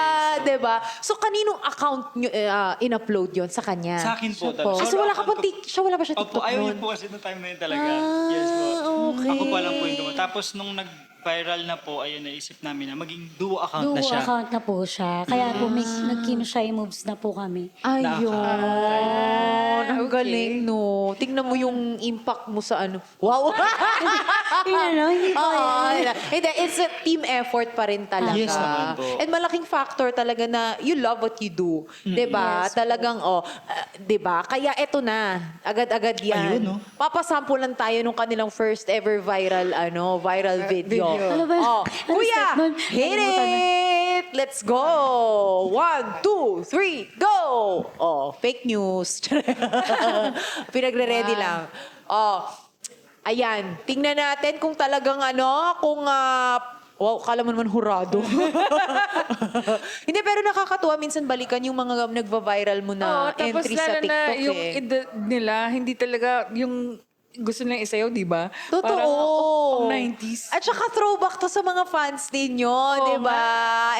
'di ba? So kaninong account nyo in-upload yun sa kanya? Sa akin po. talaga. Kasi wala ka pa wala ba siya Opo, TikTok ayaw niya nun? po kasi nung time na yun talaga. Yes po. okay. Ako pa lang po yung gumawa. Tapos nung nag-viral na po, ayun, naisip namin na maging duo account Duo na siya. account na po siya. Kaya po nag-Kim Shy moves na po kami. Ayun. Ang galing, no? Tingnan mo yung impact mo sa ano. Wow! Hindi po yan. Hindi, it's a team effort pa rin talaga. Yes naman po. And malaking factor talaga na you love what you do. 'Di ba? Talagang, 'di ba? Kaya eto na. Agad-agad yan. Ayun, no? Papasample lang tayo nung kanilang first ever viral video. Ano ba yun? Ano Kuya, step nun? hit Nakalimutan na. it! Let's go! 1, 2, 3, go! Fake news. Pinagre-ready lang. Ayan. Tingnan natin kung talagang wow, kala mo naman hurado. Hindi, pero nakakatuwa minsan balikan yung mga nagva-viral mo na tapos entry sa lalo na TikTok yung eh. edad nila, hindi talaga yung gusto nilang isayaw, di ba? Totoo. Parang pang 90s. At saka throwback to sa mga fans ninyo, di ba?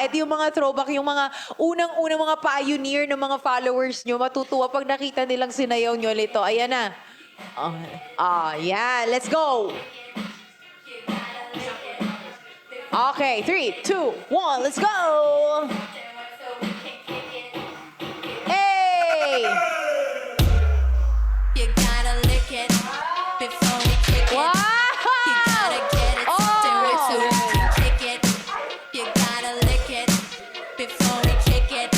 At yung mga throwback, yung mga unang-unang mga pioneer ng mga followers nyo, matutuwa pag nakita nilang sinayaw nyo nito. Ayan na. Yeah. Let's go. Okay, 3, 2, 1, let's go! Hey! You gotta lick it before we kick it. Wow! You gotta get it stirred so we can kick it. You gotta lick it before we kick it.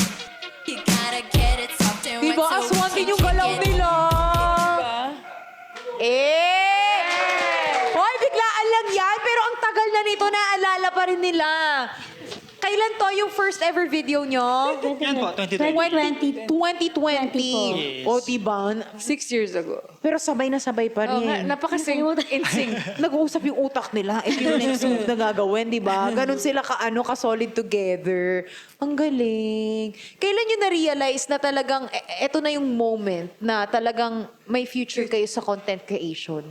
You gotta get it stirred Diba, so we aswang can din yung kick galaw it. nila. Hoy, biglaan lang yan, pero ang tagal na nito, naalala pa rin nila. Kailan to yung first ever video nyo? Yan po, 2020. 2020. Yes. O, diba? 6 years ago. Pero sabay na sabay pa Oh, rin. in sync. Nag-uusap yung utak nila. Ito yung next move na gagawin, di ba? Ganon sila ka-solid together. Ang galing. Kailan nyo na-realize na talagang, eto na yung moment na talagang may future kayo sa content creation?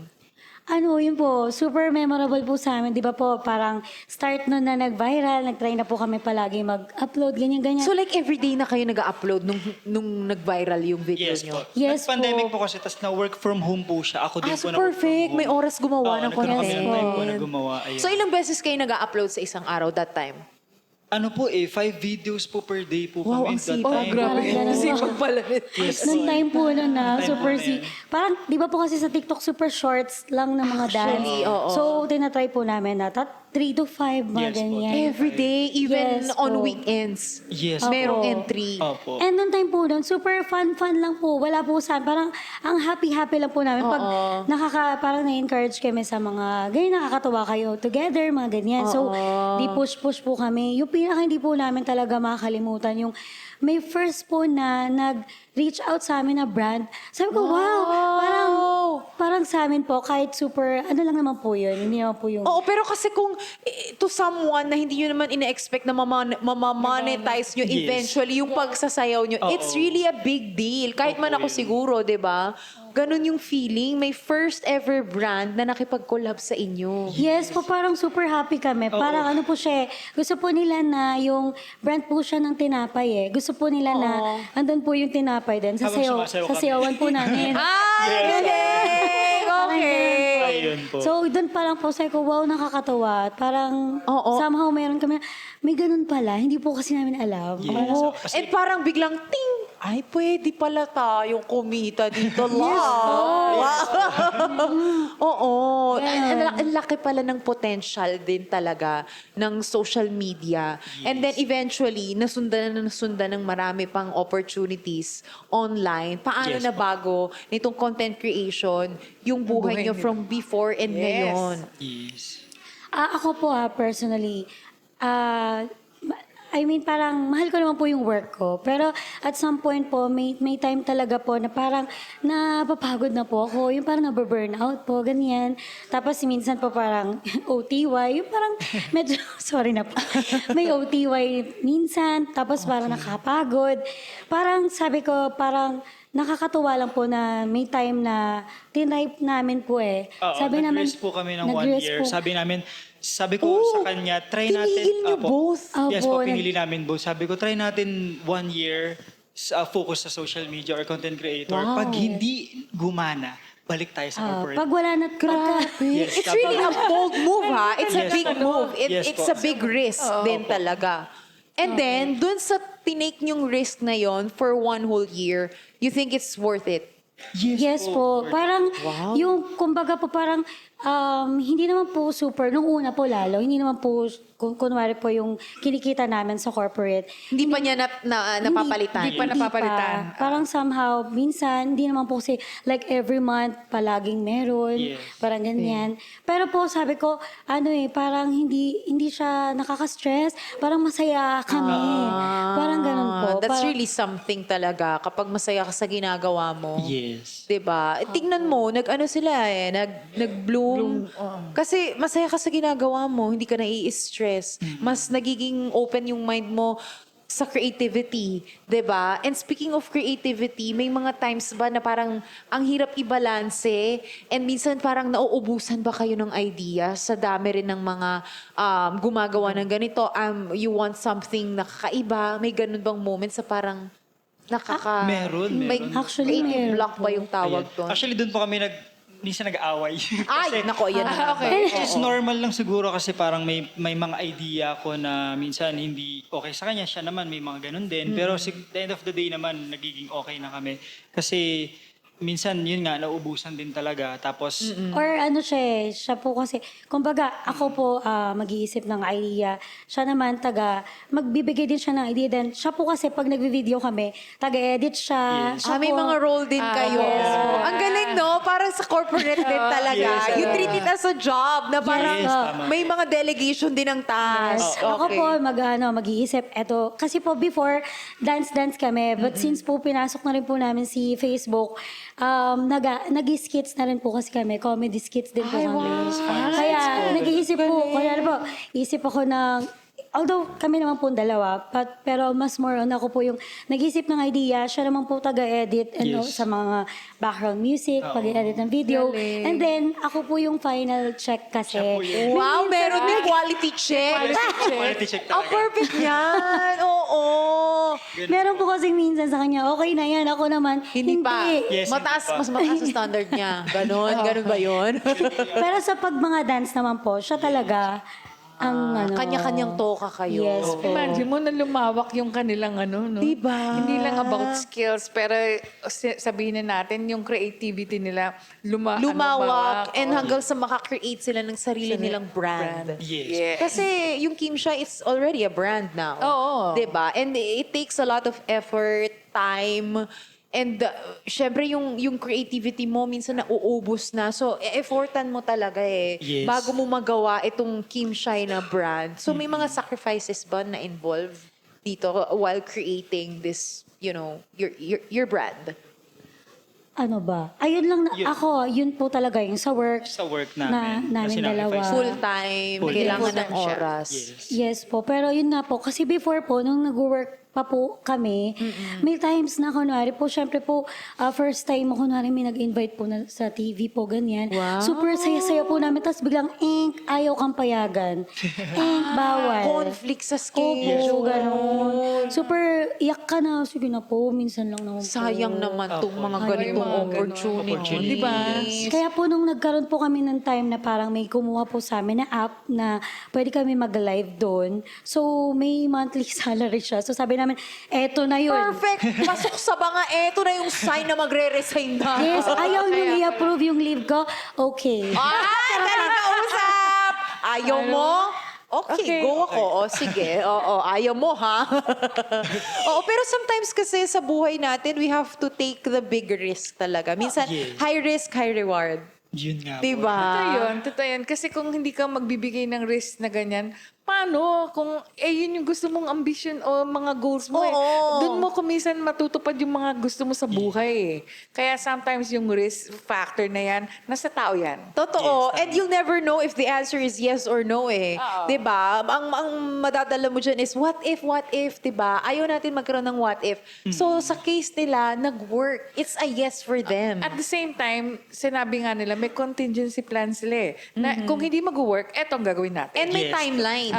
Ano, yun po, super memorable po sa amin. Di ba po, parang start nun na nag-viral, nag-try na po kami palagi mag-upload, ganyan-ganyan. So like everyday na kayo nag-upload nung nag-viral yung video Yes nyo? po. Yes Nag-pandemic po. po kasi, tas na-work from home po siya. Ako din So po na-work from perfect. home. May oras gumawa ng nagkaroon kami ng content. time po na gumawa. Ayun. So ilang beses kayo nag-upload sa isang araw that time? Ano po 5 videos po per day po Wow, ang kami. that sipag. time. Parang ganun po. Sipag pala. Nung time po nun na, Time super po na yan. Parang, di ba po kasi sa TikTok, super shorts lang ng mga dance. oo. So, tinatry po namin na 3 to 5, mga Yes po. ganyan. Every day, even Yes on po. weekends. Yes Merong Opo. entry. Opo. And nung time po nun, super fun lang po. Wala po sa parang ang happy lang po namin. Pag parang na-encourage kami sa mga, ganyan, nakakatawa kayo together, mga ganyan. So, di push po kami. Yung pinaka hindi po namin talaga makakalimutan, yung may first po na nag-reach out sa amin na brand. Sabi ko, wow, parang sa amin po, kahit super, ano lang naman po yun, hindi naman po yung... Oo, pero kasi kung to someone na hindi nyo naman ina-expect na mamamonetize nyo Yes. eventually yung pagsasayaw nyo, it's really a big deal. Kahit man ako siguro, di ba? Ganun yung feeling. May first ever brand na nakipag-collab sa inyo. Yes po, parang super happy kami. Parang ano po siya, gusto po nila na yung brand po siya ng tinapay eh. Gusto po nila na andun po yung tinapay din. Habang sumasayaw kami. Sasayawan po namin. Galing! Okay. Ayun po. So, doon pa lang po, sabi ko, wow, nakakatawa. At parang somehow meron kami, may ganun pala. Hindi po kasi namin alam. Yes. Oo. Kasi- And parang biglang, ting! Ay, pwede pala tayong kumita dito lang. Oo. Ang laki pala ng potential din talaga ng social media. And then eventually, nasundan ng marami pang opportunities online. Paano Yes na po. bago nitong content creation yung buhay nyo from before and Yes. ngayon? Yes. Ako po personally, I mean, parang mahal ko naman po yung work ko. Pero at some point po, may time talaga po na parang napapagod na po ako. Yung parang nababurnout po, ganyan. Tapos minsan po parang OTY. Yung parang medyo, sorry na po. May OTY minsan. Tapos parang nakakapagod. Parang sabi ko, parang nakakatuwa lang po na may time na tinripe namin po eh. Oo, nag-rest po kami ng 1 year. po. Sabi ko sa kanya, try natin. Tinigil niyo Opo. both? Yes Opo, po, pinili namin both. Sabi ko, try natin 1 year focus sa social media or content creator. Wow. Pag hindi gumana, balik tayo sa corporate. Pag wala na, Yes, It's really a bold move, ha? It's a Yes big po. move. Yes It's po. a big risk din talaga. And then, dun sa tinake nyong risk na yon for 1 whole year, you think it's worth it? Yes po. Parang, yung, kumbaga po parang, hindi naman po super, nung una po lalo, hindi naman po, kunwari po yung kinikita namin sa corporate. Hindi pa niya napapalitan. Hindi pa napapalitan. Parang somehow, minsan, hindi naman po kasi, like every month, palaging meron. Yes. Parang ganyan. Pero po, sabi ko, parang hindi siya nakaka-stress. Parang masaya kami. Parang ganun po. That's Parang- really something talaga kapag masaya ka sa ginagawa mo. Yes. 'Di ba? Tingnan mo, nag-ano sila nag-bloom. Kasi masaya ka sa ginagawa mo, hindi ka nai-stress. Mas nagiging open yung mind mo sa creativity, 'di ba? And speaking of creativity, may mga times ba na parang ang hirap i-balanse and minsan parang nauubusan ba kayo ng idea sa dami rin ng mga gumagawa ng ganito? You want something na kakaiba? May ganun bang moment sa parang Meron. May Actually, creative meron block ba yung tawag Ayan. doon? Actually, doon po kami minsan nag-aaway. Ay, nako, yan na. okay. Which is normal lang siguro kasi parang may mga idea ko na minsan hindi okay sa kanya. Siya naman may mga ganun din. Pero the end of the day naman, nagiging okay na kami. Kasi minsan, yun nga, nauubusan din talaga. Tapos, Or ano siya po kasi, kumbaga, ako po mag-iisip ng idea. Siya naman, magbibigay din siya ng idea. Then, siya po kasi, pag nagvi-video kami, taga-edit siya. Yes. Siya May po- mga role din kayo. yes. Ang galing, no? parang sa corporate din talaga. Yes. You treat it as a job na parang Yes, tama. may mga delegation din ng task. Ako po, mag-iisip. Eto, kasi po before, dance-dance kami. But since po pinasok na rin po namin si Facebook, nag-skits na rin po kasi kami. Comedy skits din po kami. Kaya, nag-iisip po, kaya po, isip ako ng, although kami naman po dalawa, pero mas more on ako po yung nag-isip ng idea, siya naman po taga-edit sa mga background music, pag-edit ng video. Galing. And then, ako po yung final check kasi. Wow, meron din quality check. Quality check Ang talaga. perfect yan. Oo. Meron po kasi minsan sa kanya, okay na yan, ako naman, Hindi pa. Yes, mataas, hindi pa. mas mataas ang standard niya. Ganon ba yun? Pero sa pag mga dance naman po, siya talaga ang Kanya-kanyang toka kayo. Yes po. Imagine mo na lumawak yung kanilang no? Diba? Hindi lang about skills, pero sabihin na natin, yung creativity nila Lumawak and Oo. hanggang sa makakreate sila ng sarili nilang brand. Yes. Yeah. Kasi yung Kim Shai is already a brand now. Oo. 'Di ba? And it takes a lot of effort, time, and syempre yung creativity mo minsan nauubos na. So, effortan mo talaga Yes. bago mo magawa itong Kim Shai na brand. So, may mga sacrifices ba na involved dito while creating this, your brand? Ano ba? Ayun lang na, Yun. ako, yun po talaga yung sa work. Sa work Na, namin. namin Kasi dalawa. sacrifice. Full time, Full kailangan time. ng oras. Yes. Yes po. Pero yun nga po, kasi before po, nung nag-work pa po kami, may times na kunwari po, syempre po, first time mo kunwari may nag-invite po na, sa TV po, ganyan. Wow. Super saya-saya po namin. Tapos biglang, ayaw kang payagan. Bawal. Conflict sa Opo, schedule. ganun. Super, iyak ka na. Sige na po, minsan lang naman po. Sayang naman tong mga Ay, ganitong mga ganon. opportunity. Di ba? Kaya po nung nagkaroon po kami ng time na parang may kumuha po sa amin na app na pwede kami mag-live doon. So, may monthly salary siya. So, sabi namin, eto na yun. Perfect! Pasok sa banga, eto na yung sign na magre-resign na. Yes, ayaw nyo i-approve yung leave ko. Okay. Dali na usap! Ayaw mo? Okay, Okay. go ako. O, sige. Oo, ayaw mo, ha? Oo, pero sometimes kasi sa buhay natin, we have to take the big risk talaga. Minsan, Yes. high risk, high reward. Yun nga po. Diba? Totoo yun. Kasi kung hindi ka magbibigay ng risk na ganyan, paano? Kung yun yung gusto mong ambition o mga goals mo Oo. Doon mo kumisan matutupad yung mga gusto mo sa buhay Kaya sometimes yung risk factor na yan, nasa tao yan. Totoo. Yes, And you'll never know if the answer is yes or no Oo. 'Di ba? Ang madadala mo dyan is what if, 'di ba? Ayaw natin magkaroon ng what if. So sa case nila, nag-work. It's a yes for them. At the same time, sinabi nga nila, may contingency plan sila Na kung hindi mag-work, eto ang gagawin natin. And may Yes. timeline.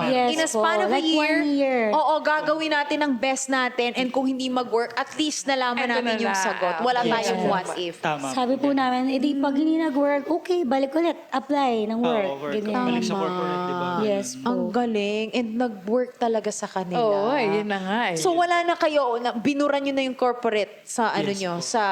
Yes In a span po. of a Like year, 1 year. oo, gagawin natin ang best natin. And kung hindi mag-work, at least nalaman Eto namin na yung lang. sagot. Wala Yes. tayong what if. Tama. Sabi po namin, edi pag hindi nag-work, okay, balik ulit. Apply ng work. Oo, work. Ganyan. Balik sa corporate, di ba? Yes po. Ang galing. And nag-work talaga sa kanila. Oo, yun na nga So wala na kayo, binuran nyo na yung corporate sa Yes po. sa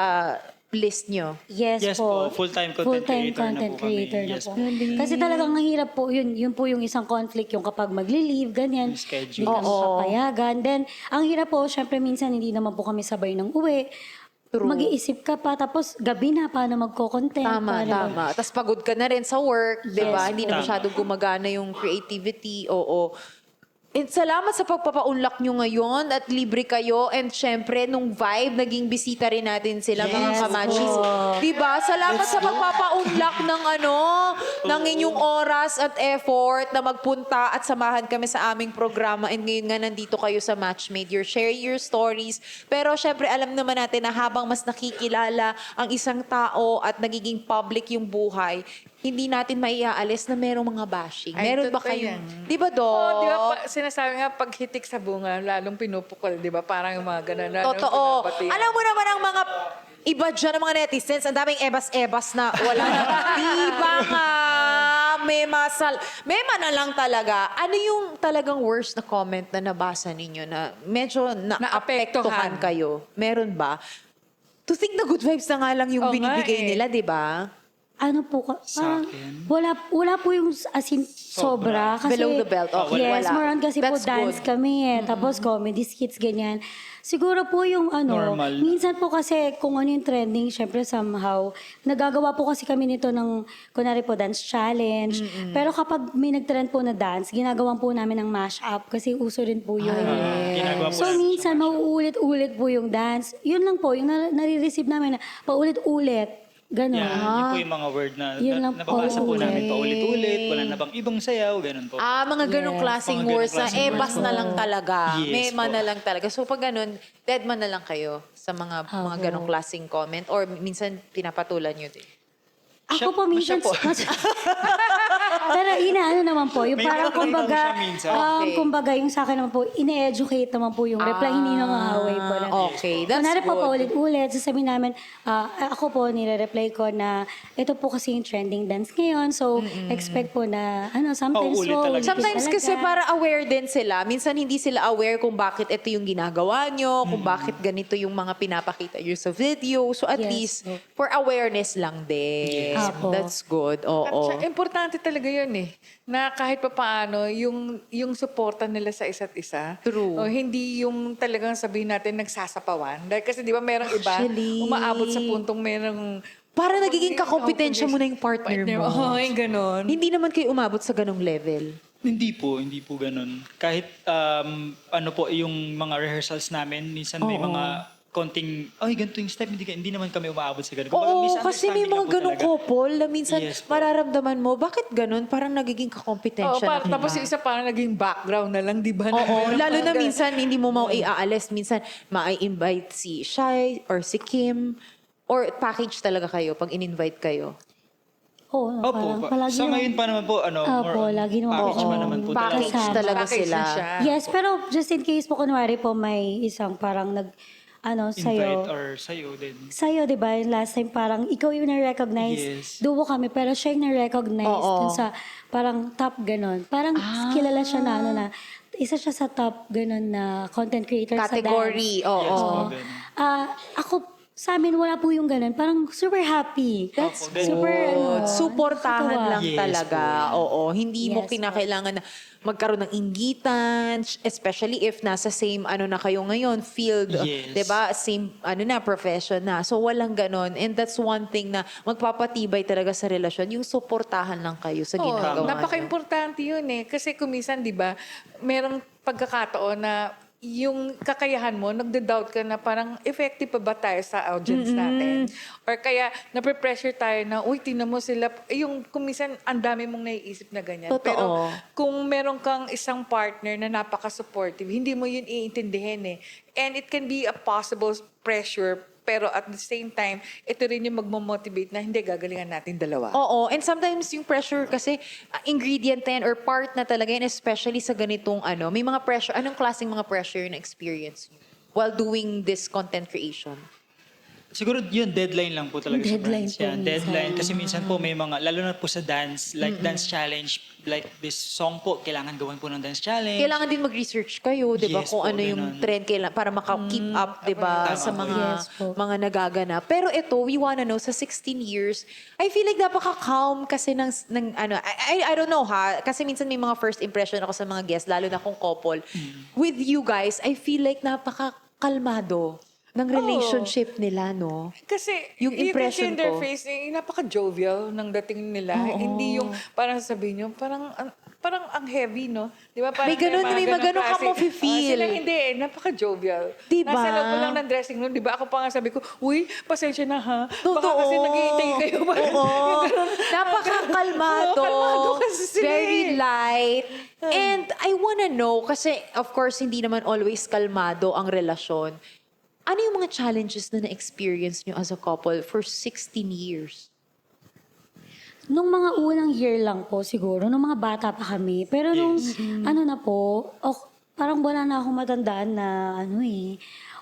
list nyo. Yes, Yes po. po, full-time content Full-time creator na content po kami. creator na Yes po. po. Kasi talagang ang hirap po, yun po yung isang conflict, yung kapag magli-leave, ganyan. Yung schedule. Hindi ka Oo. mapapayagan. Then, ang hirap po, syempre minsan hindi naman po kami sabay ng uwi. True. Mag-iisip ka pa, tapos gabi na, paano magko-content. Tama, paano tama. Tapos pagod ka na rin sa work, di ba? Yes Hindi po. na Tama. masyadong gumagana yung creativity. Oo. And salamat sa pagpapaunlak nyo ngayon at libre kayo. And syempre, nung vibe, naging bisita rin natin sila, mga Yes kamachis. po. Diba? Salamat sa pagpapaunlak ng inyong oras at effort na magpunta at samahan kami sa aming programa. And ngayon nga nandito kayo sa Matchmade. Share your stories. Pero syempre, alam naman natin na habang mas nakikilala ang isang tao at nagiging public yung buhay, hindi natin maiaalis na merong mga bashing. Ay, Meron ba totoo kayong... yan. Di ba, Dok? Oo, di ba, sinasabi nga, pag hitik sa bunga, lalong pinupukol, di ba? Parang yung mga ganun. Totoo. Alam mo naman ang mga iba dyan, ang mga netizens, ang daming ebas-ebas na wala na. Di ba nga? May mana lang talaga. Ano yung talagang worst na comment na nabasa ninyo na medyo naapektuhan Naapektuhan. kayo? Meron ba? To think na good vibes na nga lang yung Oo nga binibigay eh. nila, di ba? ano po, Sa parang akin? wala po yung as in sobra. Kasi, Below the belt, okay, yes, wala. more on kasi That's po dance good. kami tapos comedy skits, ganyan. Siguro po yung Normal na. minsan po kasi kung ano yung trending, syempre somehow, nagagawa po kasi kami nito ng, kunwari po, dance challenge. Pero kapag may nag-trend po na dance, ginagawan po namin ng mash-up kasi uso rin po yun. Ginagawa po So namin minsan, siya. mauulit-ulit po yung dance. Yun lang po, yung nare-receive namin na paulit-ulit. Ganon. Yan, yun po yung mga word na, Yun lang, nababasa po namin paulit. paulit-ulit, wala na bang ibang sayaw, ganun po. Mga ganong Yes. klaseng Mga ganong words na klaseng bas words na po. lang talaga. Yes May po. na lang talaga. So pag ganun, dead man na lang kayo sa mga ganong klaseng comment or minsan pinapatulan nyo din. Ako po minsan, Siya po. pero inaano naman po, yung May parang mga kumbaga, siya minsan. Okay. kumbaga yung sa akin naman po, ine-educate naman po yung reply, hindi nangaaway po. Na, Okay, that's Kunwari po good. paulit-ulit, sasabihin namin, ako po, nire-reply ko na, ito po kasi yung trending dance ngayon, so expect po na, sometimes Paulit slow, talaga. dikit Sometimes kasi talaga. para aware din sila. Minsan hindi sila aware kung bakit ito yung ginagawa nyo, kung bakit ganito yung mga pinapakita nyo sa video. So at Yes, least, po. for awareness lang din. Yes, po. That's good. At Oo. siya, importante talaga yun eh. Na kahit pa paano, yung suporta nila sa isa't isa. True. O hindi yung talagang sabihin natin nagsasapawan. Dahil kasi di ba merong iba, Actually. umaabot sa puntong merong... Para nagiging kakompetensya mo na yung partner mo. Oo, yung ganon. Hindi naman kayo umabot sa ganong level. Hindi po ganun. Kahit ano po yung mga rehearsals namin, minsan may mga konting, ganito yung step, hindi naman kami umaabot sa ganun. Kumbaga, Oo, kasi may misunderstanding lang mga po ganong talaga. couple na minsan Yes po. mararamdaman mo, bakit ganon? Parang nagiging Oo, kakompetensya na kita. tapos yung isa parang naging background na lang, di ba? Oo, Meron lalo na mga- minsan hindi mo iaalis. Minsan ma-invite si Shai or si Kim or package talaga kayo pag in-invite kayo. Oo, Opo, palagi sa naman- ngayon pa naman po, Opo, lagi naman package po. pa naman po Package talaga. talaga Package sila. na siya. Yes, pero just in case po, kunwari po, may isang parang Invite sa'yo. or sa'yo din. Sa'yo, di ba, yung last time parang ikaw yung na-recognize. Yes. Duo kami, pero siya yung na-recognize Oo. dun sa parang top ganon. Parang kilala siya na isa siya sa top ganon na content creator Category, sa dance. oo. Yes po, ganun. Ako, sa amin, wala po yung ganon. Parang super happy. That's Opo, ganun. super, Suportahan nakakatawa. lang Yes talaga. Oo, hindi mo Yes po. kinakailangan na magkaroon ng inggitan, especially if nasa same na kayo ngayon, field, Yes. 'di ba? Same profession na. So walang ganon. And that's one thing na magpapatibay talaga sa relasyon, yung suportahan lang kayo sa Oo, ginagawa niyo. napaka-importante yun eh. Kasi kumisan, di ba, merong pagkakataon na yung kakayahan mo, nagda-doubt ka na parang effective pa ba tayo sa audience natin? Or kaya nape-pressure tayo na, uy, tingnan mo sila. Yung kumisan, ang dami mong naiisip na ganyan. Totoo. Pero kung meron kang isang partner na napaka-supportive, hindi mo yun iintindihin eh. And it can be a possible pressure, pero at the same time, ito rin yung magmamotivate na hindi, gagalingan natin dalawa. Oo, and sometimes yung pressure kasi ingredient na yan or part na talaga yan, especially sa ganitong may mga pressure. Anong klaseng mga pressure na experience niyo while doing this content creation? Siguro yun, deadline lang po talaga Deadline sa brands. po Yan, minsan. deadline. Kasi minsan po may mga, lalo na po sa dance, like dance challenge, like this song po, kailangan gawin po ng dance challenge. Kailangan din mag-research kayo, 'di ba? Yes Kung po, ano yung ganun. trend para maka-keep up, 'di ba, Tama sa po. mga Yes po. mga nagaganap. Pero ito, we wanna know sa 16 years, I feel like napaka-calm kasi ng I don't know ha, kasi minsan may mga first impression ako sa mga guests, lalo na kung couple. With you guys, I feel like napaka-kalmado ng relationship nila, no? Kasi Yung you can see impression in their ko. face, napaka-jovial ng dating nila. Hindi yung parang sabihin nyo, parang ang heavy, no? Di ba? Parang May ganun, may mga ganun ka klase. mafe-feel. Sila hindi eh, napaka-jovial. Di ba? Nasa loob ko lang ng dressing room, di ba? Ako pa nga sabi ko, uy, pasensya na ha. Baka Totoo. kasi nag-iintay kayo. Oo. Napaka-kalmado. Kalmado kasi sila Very eh. light. And I wanna know, kasi of course, hindi naman always kalmado ang relasyon. Ano yung mga challenges na na-experience nyo as a couple for 16 years? Nung mga unang year lang po siguro, nung mga bata pa kami. Pero nung na po, parang wala na akong matandaan na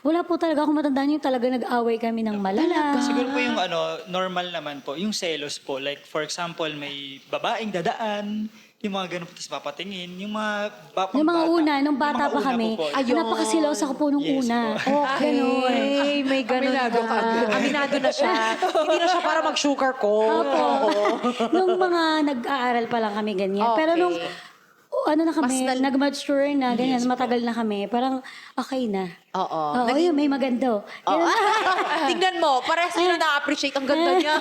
wala po talaga akong matandaan yung talaga nag-away kami ng malala. Siguro po yung normal naman po, yung selos po. Like for example, may babaeng dadaan, yung mga ganun po, tapos papatingin, yung mga Yung mga una, nung yung bata mga pa una kami, po po. Ayun. napakasilosa ko po nung Yes una. po. Okay, may ganun Aminado na. ka agad. Aminado na siya. Hindi na siya para mag-sugar ko. Opo. Nung mga nag-aaral pa lang kami ganyan. Okay. Pero nung ano na kami, Mas nag-mature na, ganyan, matagal na kami, parang okay na. Oo. Oo, yun, may maganda. Ganun. Tingnan mo, parehas nyo na na-appreciate ang ganda niya.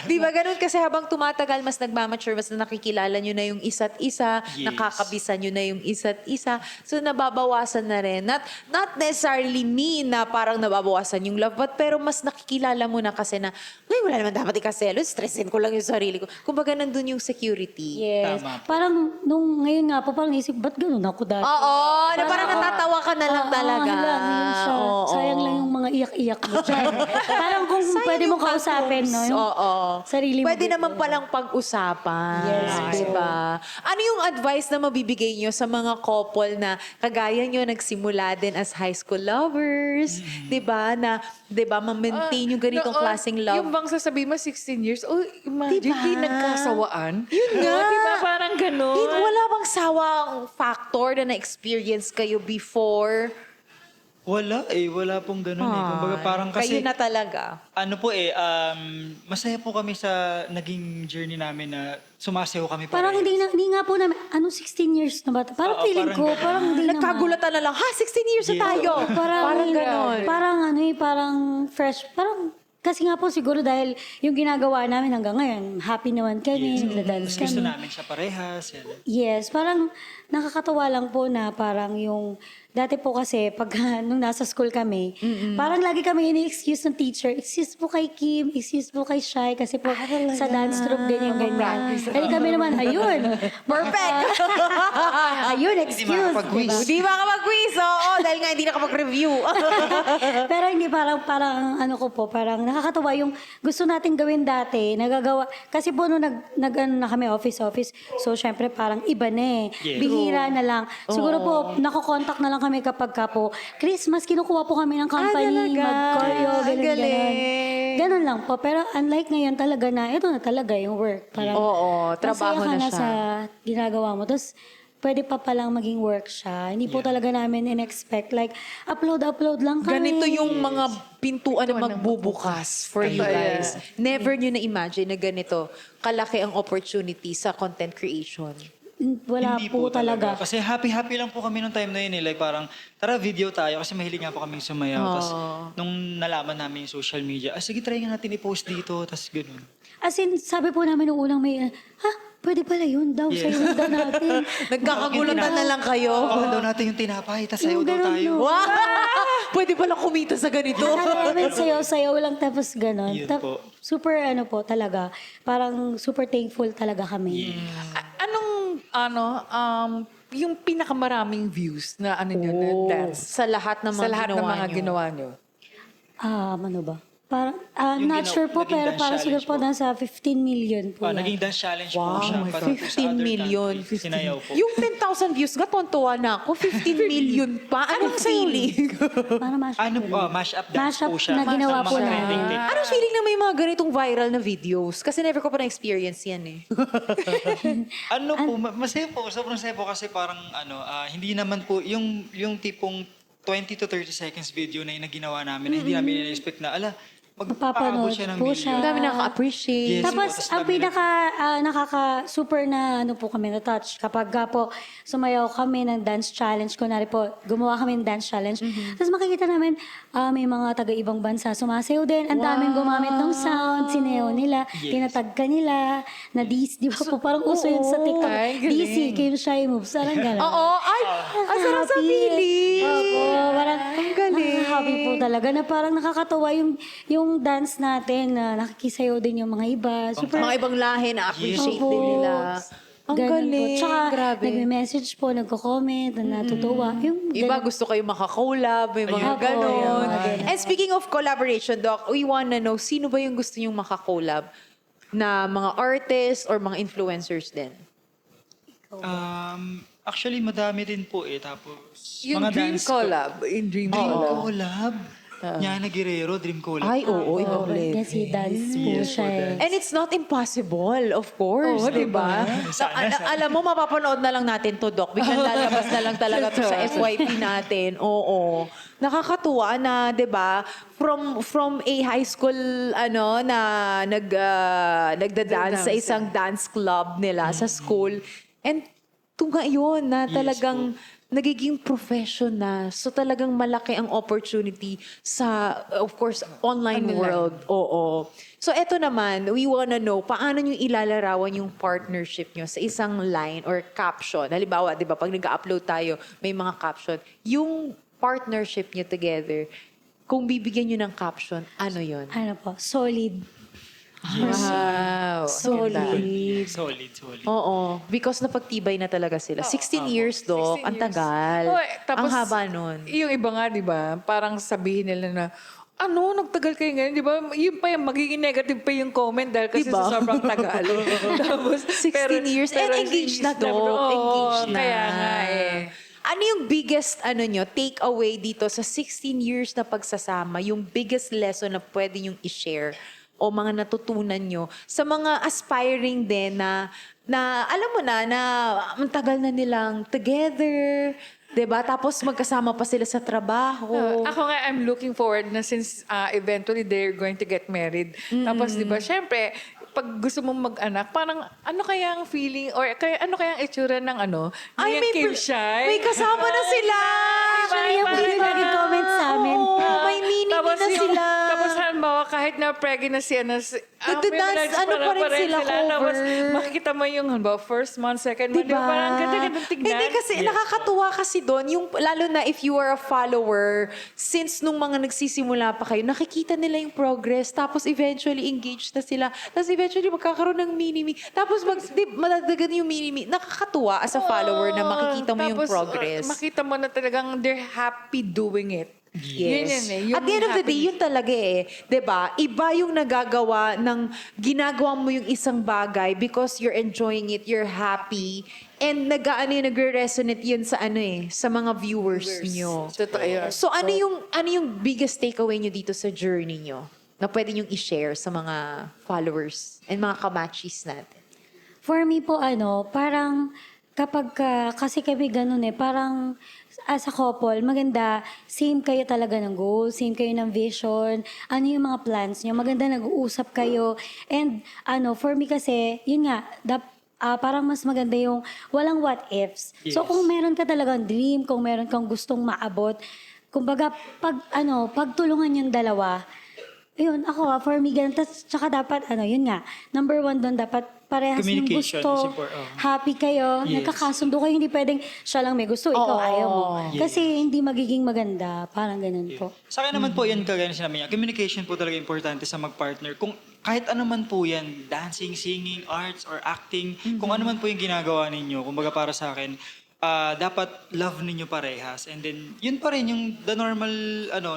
Di ba ganun? Kasi habang tumatagal, mas nagmamature, mas nakikilala nyo na yung isa't isa, Yes. nakakabisa nyo na yung isa't isa. So nababawasan na rin. Not necessarily mean na parang nababawasan yung love, but pero mas nakikilala mo na kasi na, ay, wala naman dapat ikaselo, stressin ko lang yung sarili ko. Kumbaga nandun yung security. Yes. Tama po. Parang nung ngayon nga po, parang isip, ba't ganun ako dati? Oo, na parang natatawa ka na lang talaga. Hala, yun siya. Oo. Sayang lang yung mga iyak-iyak mo dyan. Parang kung Sayang pwede yung mo kausapin, no? tantrums. Yung Oo. sarili mo. Pwede dito. naman palang pag-usapan. Yes, diba? Ano yung advice na mabibigay nyo sa mga couple na kagaya nyo nagsimula din as high school lovers? Diba? Na, diba, ma-maintain yung ganitong klaseng love? Yung bang sasabihin mo 16 years, oh, imagine, Diba? di nagkasawaan. Yun nga. Diba parang ganun? Wala bang sawang factor na na-experience kayo before? Wala pong ganun eh. Kumbaga parang kasi, Kayo na talaga. ano po masaya po kami sa naging journey namin na sumasayaw kami Parang pareho. hindi nga po namin, 16 years na ba? Parang Oo, feeling parang ko, ganun. parang hindi naman. Nagkagulatan na lang, 16 years na Yes. tayo. Parang ganon. Parang parang fresh, parang, kasi nga po siguro dahil yung ginagawa namin hanggang ngayon, happy naman kami, nagda-dance Mas gusto kami. namin siya parehas. Yan. Yes, parang nakakatawa lang po na parang yung, dati po kasi pag nung nasa school kami, parang lagi kami ini-excuse ng teacher, excuse po kay Kim, excuse po kay Shai, kasi po sa dance troupe ganyan. Dahil kami naman, ayun. Perfect! Ayun, Hindi excuse. makakapag-quiz. Di ba ka mag-quiz? Oo, dahil nga hindi nakapag-review. Pero hindi, parang ano ko po, parang nakakatawa yung gusto nating gawin dati, nagagawa. Kasi po nung ano na kami, office, so syempre parang iba na eh. Yes. Bihira na lang. Siguro po, nakokontak na lang kami kapag ka po, Christmas, kinukuha po kami ng company, talaga? mag-choreo, Ang ganun. galing. Ganun lang po. Pero unlike ngayon talaga na, ito na talaga yung work. Parang, Oo, trabaho masaya ka na siya. sa ginagawa mo. Tapos, pwede pa palang maging work siya. Hindi po talaga namin in-expect. Like, upload lang kami. Ganito yung mga pintuan na magbubukas for you guys. Never nyo na-imagine na ganito kalaki ang opportunity sa content creation. Wala Hindi po talaga. Kasi happy lang po kami nung time na yun eh. Like parang, tara video tayo. Kasi mahilig nga po kami sumayaw. Tapos nung nalaman namin yung social media, sige try nga natin i-post dito. Tapos ganun. As in, sabi po namin nung unang may, pwede pala yun daw, Yes. sa'yo daw natin. Nagkakagulatan na lang kayo. Baka daw natin yung tinapay. Tapos sayaw Yung daw ganun, tayo. no? Wow! Pwede pala kumita sa ganito. Akala namin sayaw lang tapos gano'n. Yun po. Super talaga. Parang super thankful talaga kami. Yung pinakamaraming views na ano nyo, na dance? Sa lahat ng mga Sa lahat ng ginawa mga nyo. ginawa nyo. Ano ba? Parang, Yung not sure po, naging pero dance parang siguro challenge po po. nasa 15 million po yan. Naging dance challenge po Wow, siya. my Pati God. po sa 15 other million. countries, Sinayaw po. Yung 10,000 views, gatontuwa na ako. 15 million pa. Anong feeling? Para mash Mash up dance Mash up po siya. na ginawa Sa po mga namin. trending TikTok. Anong feeling na may mga ganitong viral na videos? Kasi never ko pa na-experience yan eh. Masaya po, sobrang saya po kasi parang hindi naman po, yung tipong 20 to 30 seconds video na yung ginawa namin, hindi namin in-expect na, magpapaabot Mapapanood siya ng po million. siya. Ang dami nakaka-appreciate. Yes. Tapos, po, tas ang dami nakaka-super na po kami na-touch. Kapag po sumayaw kami ng dance challenge, kunwari po, gumawa kami ng dance challenge. Tapos makikita namin, may mga taga-ibang bansa sumasayaw din. Ang daming gumamit ng sound, sinayaw nila, Yes. tinatag ka nila, na DC, di ba po, parang uso yun sa TikTok. Ay, galing. DC, Kim Shy moves, parang gano'n. Oo, ay, ang sarap sa Happy. feeling. Opo, parang Ang galing. nakaka-happy po talaga na parang nakakatawa yung dance natin na nakikisayaw din yung mga iba. Super, Mga ibang lahi na appreciate Opo. din nila. Ang ganun galing. Po. Tsaka, Grabe. nagme-message po, nagko-comment, na natutuwa. Yung Iba ganun. gusto kayo makakollab, may mga Ayun. ganon. Opo, yung mga ganon. And speaking of collaboration, Doc, we wanna know, sino ba yung gusto nyong makakollab? Na mga artists or mga influencers din? Actually, madami din po eh. Tapos, Yung mga dream dance collab. Yung dream Dream collab. collab? Yana Guerrero, Dream Color. Ay, oo, iba Yes, he dance po Yes, siya. po, eh. And it's not impossible, of course, di ba? Sana, sana. Alam mo, mapapanood na lang natin to, Doc. Biglang lalabas na lang talaga to sa FYP natin. Oo. Nakakatuwa na, di ba, from a high school, na nagda-dance sa isang dance club nila sa school. And to ngayon na talagang nagiging professional. So talagang malaki ang opportunity sa, of course, online world. Oo. So eto naman, we wanna know, paano nyo ilalarawan yung partnership nyo sa isang line or caption? Halimbawa, di ba, pag nag-upload tayo, may mga caption. Yung partnership nyo together, kung bibigyan nyo ng caption, ano yon? Ano po, solid. Wow. Solid. Solid. Oo. Because napagtibay na talaga sila. 16 years, 16 Doc. Ang years. tagal. Oh, Ang haba nun. Yung iba nga, di ba, parang sabihin nila na, nagtagal kayo ngayon, di ba? Yun pa yung magiging negative pa yung comment dahil kasi Diba? sa sobrang tagal. Tapos, 16 years. And engaged na, Doc. Engaged na. Kaya nga eh. Ano yung biggest, take away dito sa 16 years na pagsasama? Yung biggest lesson na pwede nyong i-share o mga natutunan nyo sa mga aspiring din na alam mo na ang tagal na nilang together, 'di ba? Tapos magkasama pa sila sa trabaho. Ako nga, I'm looking forward na since eventually they're going to get married. Tapos, di ba, syempre, pag gusto mong mag-anak, parang ano kaya ang feeling or ano kaya ang itsura ng Ay, Nia Kim Shai? may kasama na sila! Actually, yung po yung nag-comment sa amin. Oo, may mini na sila. Tapos halimbawa, kahit na pregnant na siya, Nagda-dance, pa rin sila, Tapos cover. makikita mo yung halimbawa, first month, second month, di ba? Parang ganda-gandang tignan. Hindi kasi, nakakatuwa kasi doon, yung, lalo na if you are a follower, since nung mga nagsisimula pa kayo, nakikita nila yung progress, tapos eventually engaged na sila, tapos eventually magkakaroon ng mini-me, tapos madagdagan yung mini-me. Nakakatuwa as a follower na makikita mo yung Tapos, progress. makita mo na talagang they're happy doing it. Yun yun eh. Yung At the end of the day, yun talaga eh. 'Di ba? Iba yung nagagawa ng ginagawa mo yung isang bagay because you're enjoying it, you're happy, and nagre-resonate yun sa sa mga viewers nyo. Totoo yun. So ano yung biggest takeaway nyo dito sa journey nyo na pwede nyong i-share sa mga followers and mga kamachis natin? For me po, parang kapag, kasi kami ganun parang as a couple, maganda, same kayo talaga ng goal, same kayo ng vision, ano yung mga plans nyo, maganda nag-uusap kayo. And for me kasi, yun nga, parang mas maganda yung walang what ifs. So kung meron ka talagang dream, kung meron kang gustong maabot, kumbaga, pagtulungan yung dalawa, yun, ako, for me, ganun. Tsaka dapat, yun nga, number 1 doon, dapat parehas ng Communication gusto, is important. happy kayo, Yes. nagkakasundo kayo, hindi pwedeng siya lang may gusto, ikaw Oo. ayaw mo. Yes. Kasi hindi magiging maganda, parang ganun po. Sa akin naman po yan, kagaya na sinabi niya, communication po talaga importante sa mag-partner. Kung kahit ano man po yan, dancing, singing, arts, or acting, kung ano man po yung ginagawa ninyo, kumbaga para sa akin, dapat love ninyo parehas. And then, yun pa rin yung the normal,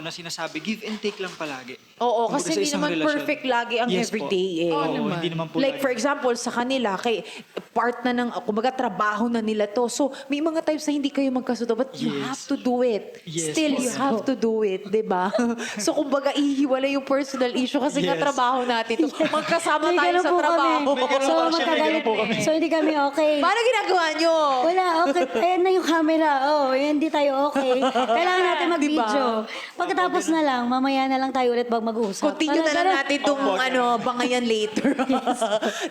na sinasabi, give and take lang palagi. Oo, Kumbaga kasi sa hindi isang naman relasyon. perfect lagi ang Yes po. everyday eh. Oo, hindi naman po Like lagi. for example, sa kanila, part na ng, kumbaga trabaho na nila to. So, may mga times na hindi kayo magkasundo, but you Yes. have to do it. Yes Still, po. you have to do it, di ba? So, kumbaga, ihiwala yung personal issue kasi nga Yes. trabaho natin to. Magkasama May tayo ganun sa po trabaho. kami. May ganun So, po, actually, may matagalit. ganun po kami. So, hindi kami okay. Paano ginagawa nyo? Wala, okay. Ayan na yung camera. Hindi tayo okay. Kailangan natin mag-video. Pagkatapos na lang, mamaya na lang tayo ulit mag-uusap. Continue na lang natin itong bangayan later.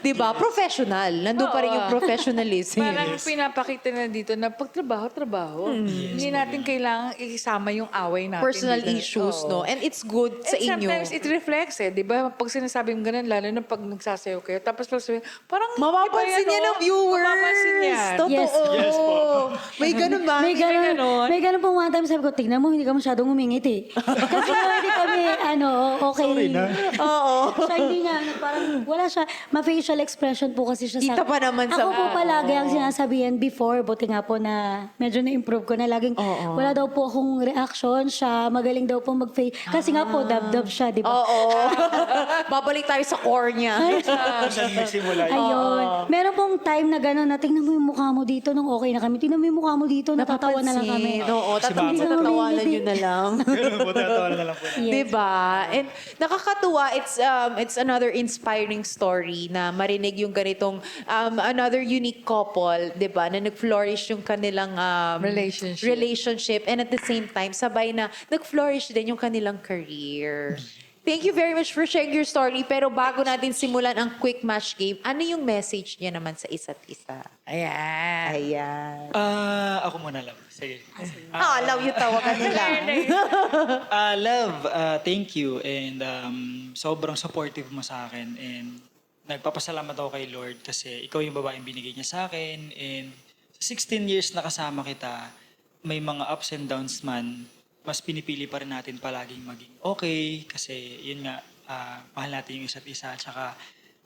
di ba? Professional. Nandun pa rin yung professionalism. Parang pinapakita na dito na pagtrabaho. Hindi natin kailangan isama yung away natin. Personal dito. issues, Oo. no? And it's good sa And inyo. sometimes it reflects di ba? Pag sinasabi mo ganun, lalo na pag nagsasayaw kayo, tapos pag sabi, parang Mapapansin iba niya yan, ng viewers. Mapapansin yan. Totoo. Yes. Yes po. May ganun ba? May ganun, ganon. may ganun pong one time sabi ko, tignan mo, hindi ka masyadong umingiti. Kasi hindi kami, okay. Sorry na. Oo. Siya hindi nga, parang wala siya, ma-facial expression po kasi siya Kita pa naman sa- Ako po palagi ang sinasabihan before, buti nga po na medyo na-improve ko na laging, wala daw po akong reaction, siya magaling daw po mag-face. Kasi nga po, dab-dab siya, di ba? Oo. Babalik tayo sa core niya. Saan nagsimula yun? Ayun. Meron pong time na gano'n na tingnan mo yung mukha mo dito nung okay na kami. tinan mo yung mukha mo dito, natatawa na lang kami. Napapansin. Oo, Si Mama. tatawanan nyo na lang. Ganun po, tatawa na lang po. Yes. Diba? And nakakatuwa, it's another inspiring story na marinig yung ganitong another unique couple, diba? Na nag-flourish yung kanilang relationship and at the same time, sabay na nag-flourish din yung kanilang career. Thank you very much for sharing your story. Pero bago natin simulan ang quick match game, ano yung message niya naman sa isa't isa? Ayan. Ayan. Ako muna lang. Sige. Love you tawagan nila. Love, thank you. And sobrang supportive mo sa akin. And nagpapasalamat ako kay Lord kasi ikaw yung babaeng binigay niya sa akin. And sa 16 years na kasama kita, may mga ups and downs man, mas pinipili pa rin natin palaging maging okay. Kasi yun nga, mahal natin yung isa't isa. Tsaka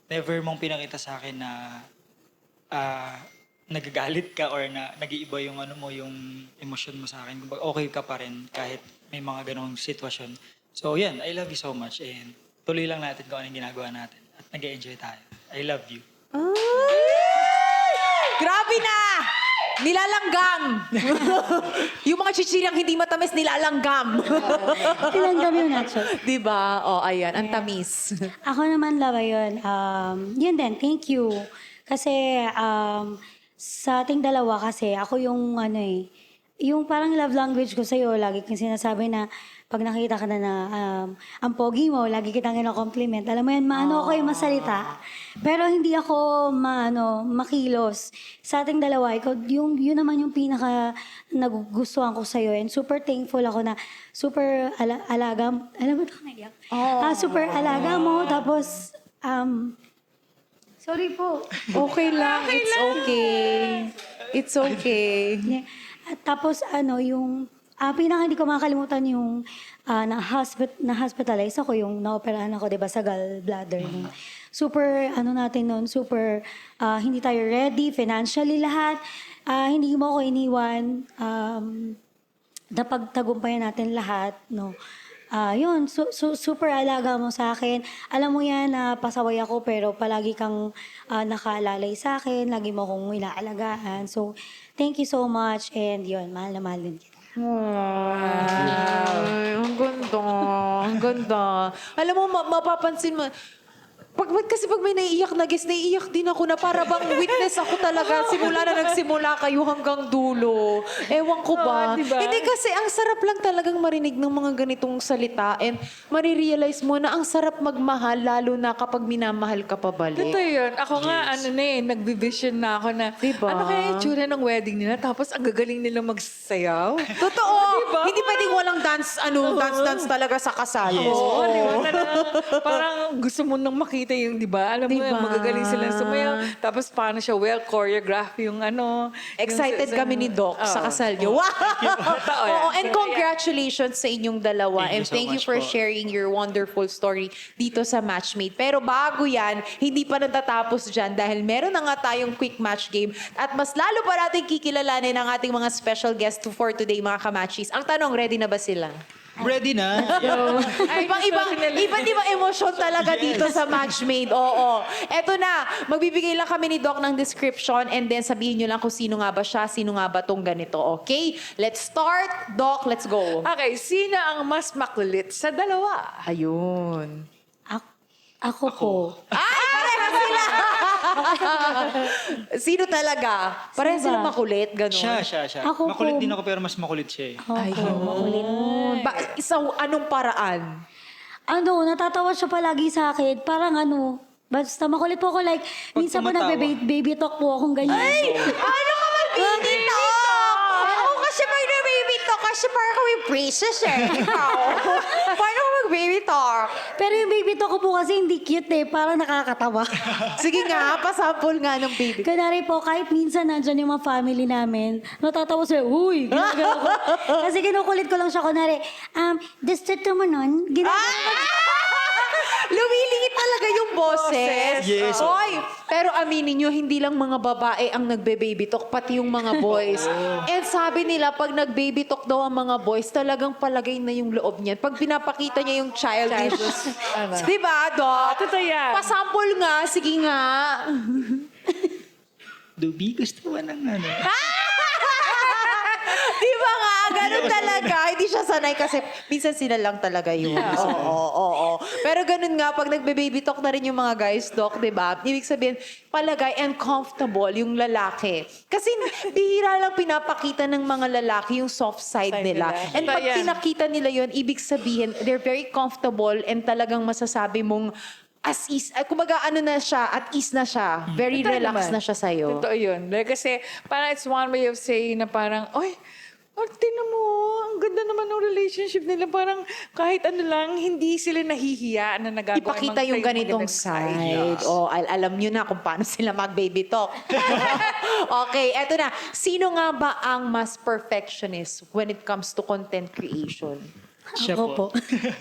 never mong pinakita sa akin na nagagalit ka or na nag-iiba yung ano mo, yung emosyon mo sa akin. Kumbaga, okay ka pa rin kahit may mga ganong sitwasyon. So yan, I love you so much and tuloy lang natin kung anong ginagawa natin at nag-enjoy tayo. I love you. Grabe na! Nilalanggam! Yung mga chichirang hindi matamis, nilalanggam. Tinanggap yung nachos. Diba? Ayan, ang tamis. Ako naman, Lava, yun. Yun din, thank you. Kasi sa ating dalawa kasi, ako yung yung parang love language ko sa'yo, lagi kong sinasabi na pag nakita ka na ang pogi mo, lagi kitang ino-compliment. Alam mo yan, maano ako yung masalita. Pero hindi ako makilos. Sa ating dalawa, yun naman yung pinaka nagugustuhan ko sa'yo. And super thankful ako na super alaga, alam mo ito, naiyak. Super alaga mo, tapos, sorry po. Okay lang. It's okay. It's okay. Yeah. At tapos yung pinaka hindi ko makakalimutan yung na-hospitalize ako, yung na-operahan ako, 'di ba, sa gallbladder. Super natin noon, super hindi tayo ready financially lahat. Hindi mo ako iniwan. Napagtagumpayan natin lahat, no. Yun, super alaga mo sa akin. Alam mo yan, pasaway ako pero palagi kang nakaalalay sa akin. Lagi mo akong inaalagaan. So, thank you so much and yun, mahal na mahal din kita. Ay, ang ganda. Ang ganda. Alam mo, mapapansin mo, kasi pag may naiiyak na guest, naiiyak din ako na para bang witness ako talaga simula na nagsimula kayo hanggang dulo. Ewan ko ba? Diba? Hindi kasi ang sarap lang talagang marinig ng mga ganitong salita and marirealize mo na ang sarap magmahal lalo na kapag minamahal ka pabalik. Totoo yun. Ako nga, nagbe-vision na ako na, Diba? ano kaya yung tsura ng wedding nila? Tapos ang gagaling nila magsayaw. Totoo! Diba? Hindi pwedeng walang dance talaga sa kasal. Oo, di ba? Parang gusto mo nang makita yung, di ba? Alam mo, Diba? magagaling silang sumayaw. Tapos paano siya well-choreograph yung Excited yung kami ni Doc sa kasal niyo. Wow! Totoo yan. Oo, and congratulations sa inyong dalawa. Thank you And so thank you much for po. sharing your wonderful story dito sa Matchmade. Pero bago yan, hindi pa natatapos dyan dahil meron na nga tayong quick match game at mas lalo pa natin kikilalanin ang ating mga special guest for today, mga kamachis. Ang tanong, ready na ba sila? Ready na? Ibang emosyon talaga dito sa Matchmade. Oo. Eto na, magbibigay lang kami ni Doc ng description and then sabihin nyo lang kung sino nga ba siya, sino nga ba tong ganito. Okay? Let's start. Doc, let's go. Okay, sino ang mas makulit sa dalawa? Ayun. Ako po. Ay, pareha sila! Sino talaga? Pareha Sino sila ba? makulit, gano'n. Siya. Ako Makulit po. din ako pero mas makulit siya eh. Makulit. Anong paraan? Natatawa siya palagi sa akin. Parang basta makulit po ako. Like, minsan po tumatawa. nagbe-baby talk po akong ganyan. Ano ka mag-baby talk? Ako kasi mag-baby talk kasi parang kami princess eh. Ikaw. Paano ka mag-baby talk? Pero yung baby talk ko po kasi hindi cute eh. Parang nakakatawa. Sige nga, pasample nga ng baby. Kunwari po, kahit minsan nandyan yung mga family namin, natatawa sila, uy, ginagawa ko. Kasi kinukulit ko lang siya, kunwari, distrito mo nun, ginagawa ko. Lumiliit talaga yung boses. Yes. Oy, pero aminin nyo, hindi lang mga babae ang nagbe-baby talk, pati yung mga boys. And sabi nila, pag nag-baby talk daw ang mga boys, talagang palagay na yung loob niyan. Pag pinapakita niya yung childish. Diba, Doc? Totoo yan. Pasample nga, sige nga. Dubi, gusto mo ng ano? Ganun talaga. Hindi siya sanay kasi minsan sila lang talaga yun. Oo. Pero ganun nga, pag nagbe-baby talk na rin yung mga guys, Doc, di ba? Ibig sabihin, palagay and comfortable yung lalaki. Kasi bihira lang pinapakita ng mga lalaki yung soft side nila. nila. And pag Ayan. pinakita nila yun, ibig sabihin, they're very comfortable and talagang masasabi mong as is, kumbaga ano na siya, at ease na siya. Very Totoo relaxed naman. na siya sa'yo. Totoo yun. Like, kasi parang it's one way of saying na parang, oy, tingnan mo, ang ganda naman ng relationship nila. Parang kahit ano lang, hindi sila nahihiya na nagagawa. Ipakita yung ganitong side. Alam nyo na kung paano sila mag-baby talk. Okay, eto na. Sino nga ba ang mas perfectionist when it comes to content creation? Siya Ako po.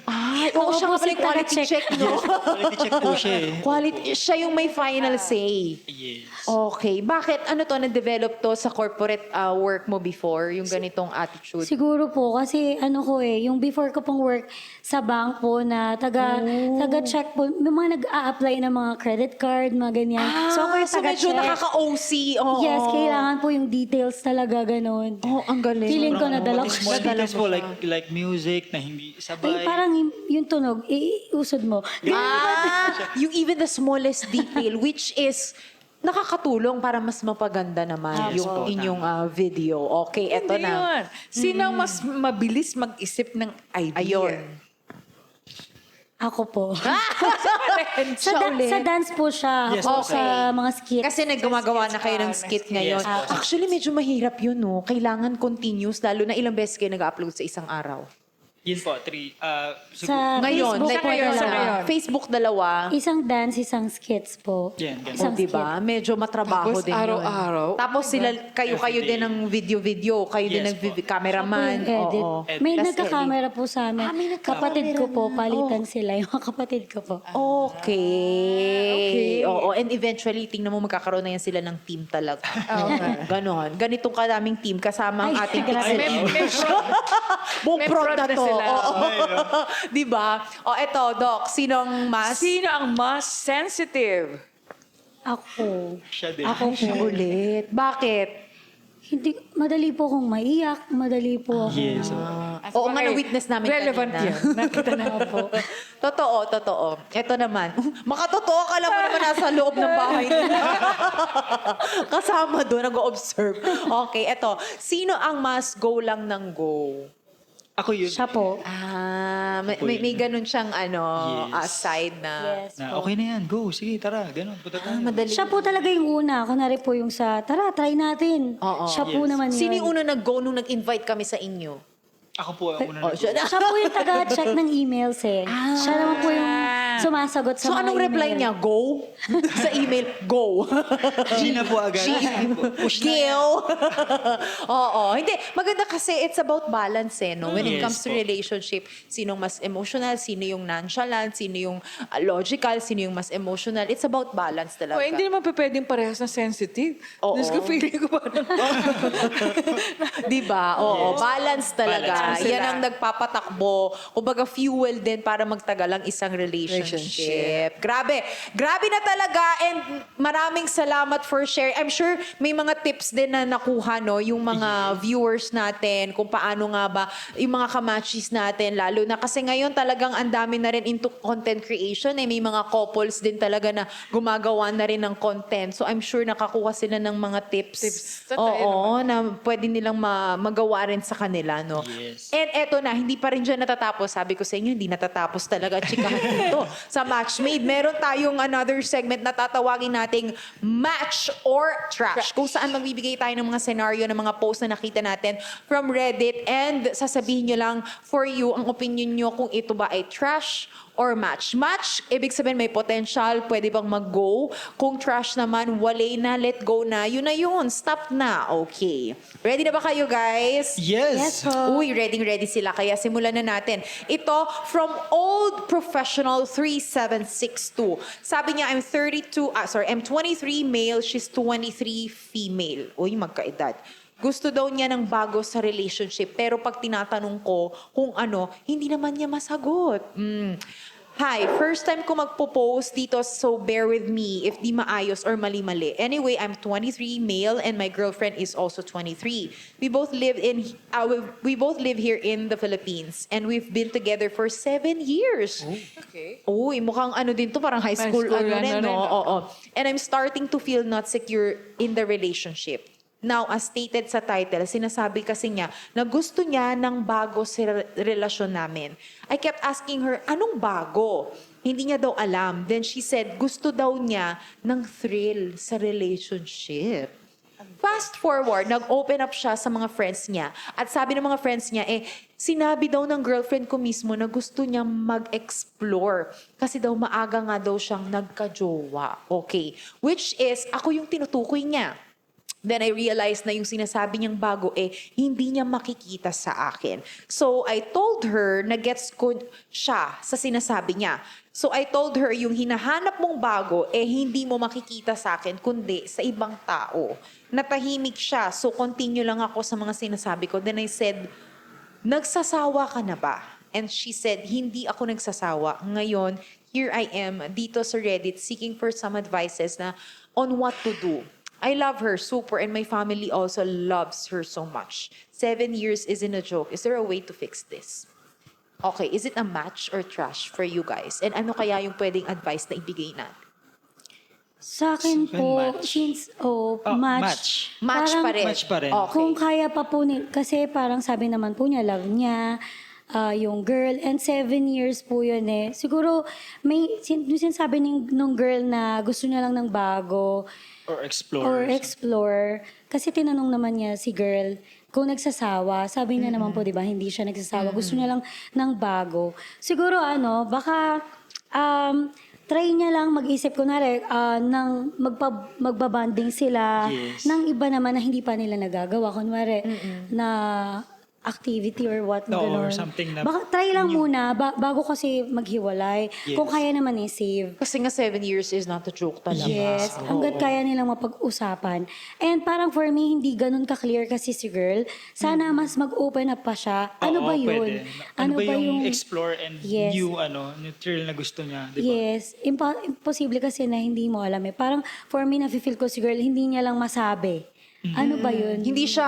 Ay, Ako siya po nga pala si yung quality Tara check, no? Quality check po siya eh. Siya yung may final say. Yes. Okay. Bakit? Ano to, na-develop to sa corporate work mo before? Yung ganitong attitude? Siguro po, kasi ano ko yung before ko pong work sa bank po na taga-check po, may mga nag-a-apply ng mga credit card, mga ganyan. So medyo taga-check. nakaka-OC. Oo. Yes, kailangan po yung details talaga, ganun. Oh, ang galing. Feeling ko nadala ko Small siya. details po, like music na hindi Ay, sabay. parang yung tunog, iusod mo. Yung even the smallest detail, which is nakakatulong para mas mapaganda naman yung inyong video. Okay, eto Hindi na. yun. Sino ang mas mabilis mag-isip ng idea? Ayun. Ako po. Siya ulit. Sa dance po siya. Yes, Ako okay. sa mga skits. Kasi nagumagawa na kayo ng ng skit skit. ngayon. Yes, Actually, medyo mahirap yun, no? Kailangan continuous, lalo na ilang beses kayo nag-upload sa isang araw. Yun po, 3. Sa Ngayon, Facebook like po ngayon, dalawa. sa ngayon. Facebook dalawa. Isang dance, isang skits po. Yan, ganun. O, Isang diba? Medyo matrabaho Tapos din yun. araw-araw. Tapos sila, kayo din ng video, kayo din Yes ng po. cameraman. edit. Oo. May Tas nagka-camera po sa amin. Kapatid ko po, palitan sila. Yung mga kapatid ko po. Okay. Oo, and eventually, tingnan mo, magkakaroon na yan sila ng team talaga. Ganon. Ganitong kadaming team kasama ang Ay, ating grabe. pixel. Buong May prod prod na na to. sila. Oo. Di ba? O, eto, Doc, sinong mas? Sino ang mas sensitive? Ako. Siya din. Ako po. Siya ulit. Bakit? Hindi, madali po akong maiyak. Madali po ako. Yes. Oo nga, na-witness namin relevant kanina. yan. Nakita na po. Totoo. Ito naman. Makatotoo ka lang mo naman nasa loob ng bahay nila. Kasama doon, nag-observe. Okay, eto. Sino ang mas go lang ng go? Ako yun. Siya po. May ganun siyang Yes. side na... Yes Na, po. okay na yan, go. Sige, tara. Ganun, punta tayo. Madali. Siya po talaga yung una. Kunwari po yung sa, tara, try natin. Oo. Siya po Yes. naman yun. Sino yung una nag-go nung nag-invite kami sa inyo? Ako po ang una Oh, na siya na. Siya po yung taga-check ng emails eh. Siya naman po yung sumasagot sa So, mga anong reply email. niya? Go? Sa email, go. Gina po agad. Push na yan. Gil. Oo. Hindi. Maganda kasi it's about balance no? When it Yes comes to po. relationship, sinong mas emotional, sino yung nonchalant, sino yung logical, sino yung mas emotional. It's about balance talaga. Oh, hindi naman pa pwedeng parehas na sensitive. Oo. Diyos ko, feeling ko parang... Di ba? Oo, balance talaga. Balance sila. Yan ang nagpapatakbo. Kumbaga, fuel din para magtagal ang isang relationship. Grabe. Grabe na talaga. And maraming salamat for sharing. I'm sure may mga tips din na nakuha, no? Yung mga viewers natin, kung paano nga ba, yung mga kamachis natin, lalo na kasi ngayon talagang ang dami na rin into content creation. May mga couples din talaga na gumagawa na rin ng content. So I'm sure nakakuha sila ng mga tips. Totoo Oo, na pwede nilang magawa rin sa kanila, no? Yes. And eto na, hindi pa rin dyan natatapos. Sabi ko sa inyo, hindi natatapos talaga chikahan dito sa Matchmade. Meron tayong another segment na tatawagin nating Match or Trash. Kung saan magbibigay tayo ng mga scenario, ng mga post na nakita natin from Reddit. And sasabihin nyo lang for you, ang opinion nyo kung ito ba ay trash or match. Match, ibig sabihin may potential, pwede bang mag-go. Kung trash naman, walay na, let go na. Yun na yun, stop na. Okay. Ready na ba kayo, guys? Yes. Uy, ready sila. Kaya simulan na natin. Ito, from Old Professional 3762. Sabi niya, I'm 23 male, she's 23 female. Uy, magkaedad. Gusto daw niya ng bago sa relationship. Pero pag tinatanong ko kung ano, hindi naman niya masagot. Hi, first time ko magpo-post dito, so bear with me if di maayos or mali-mali. Anyway, I'm 23, male, and my girlfriend is also 23. We both live here in the Philippines, and we've been together for 7 years. Okay. Uy, mukhang ano din to, parang high school, school ano ano rin, rin, no? no? Oo. And I'm starting to feel not secure in the relationship. Now, as stated sa title, sinasabi kasi niya na gusto niya ng bago sa relasyon namin. I kept asking her, anong bago? Hindi niya daw alam. Then she said, gusto daw niya ng thrill sa relationship. Fast forward, nag-open up siya sa mga friends niya. At sabi ng mga friends niya, sinabi daw ng girlfriend ko mismo na gusto niya mag-explore. Kasi daw maaga nga daw siyang nagka-jowa. Okay. Which is, ako yung tinutukoy niya. Then I realized na yung sinasabi niyang bago hindi niya makikita sa akin. So I told her na gets ko siya sa sinasabi niya. So I told her yung hinahanap mong bago hindi mo makikita sa akin kundi sa ibang tao. Natahimik siya. So continue lang ako sa mga sinasabi ko. Then I said, nagsasawa ka na ba? And she said, hindi ako nagsasawa. Ngayon, here I am dito sa Reddit seeking for some advices na on what to do. I love her super and my family also loves her so much. 7 years isn't a joke. Is there a way to fix this? Okay, is it a match or trash for you guys? And ano kaya yung pwedeng advice na ibigay natin? Sa akin Seven po, match. since, Match. Match Parang pa rin. Match pa rin. Okay. Kung kaya pa po, kasi parang sabi naman po niya, love niya, yung girl, and 7 years po yun Siguro, yung sinasabi nung girl na gusto niya lang ng bago, Or explore. or explore. Kasi tinanong naman niya si girl kung nagsasawa. Sabi niya naman po, di ba, hindi siya nagsasawa. Gusto niya lang ng bago. Siguro, baka try niya lang mag-isip, kunwari, nang magbabanding sila Yes. ng iba naman na hindi pa nila nagagawa. Kunwari, na activity or what, No, or gano'n. something na Baka try lang muna, bago kasi maghiwalay. Yes. Kung kaya naman save. Kasi nga 7 years is not a joke talaga. Yes, hanggat kaya nilang mapag-usapan. And parang for me, hindi ganun ka-clear kasi si girl. Sana mas mag-open up pa siya. Ano Oo, ba yun? pwede. Ano ba yung explore and Yes. new thrill na gusto niya, di ba? Yes, imposible kasi na hindi mo alam Parang for me, nafe-feel ko si girl, hindi niya lang masabi. Ano ba yun? Hindi siya,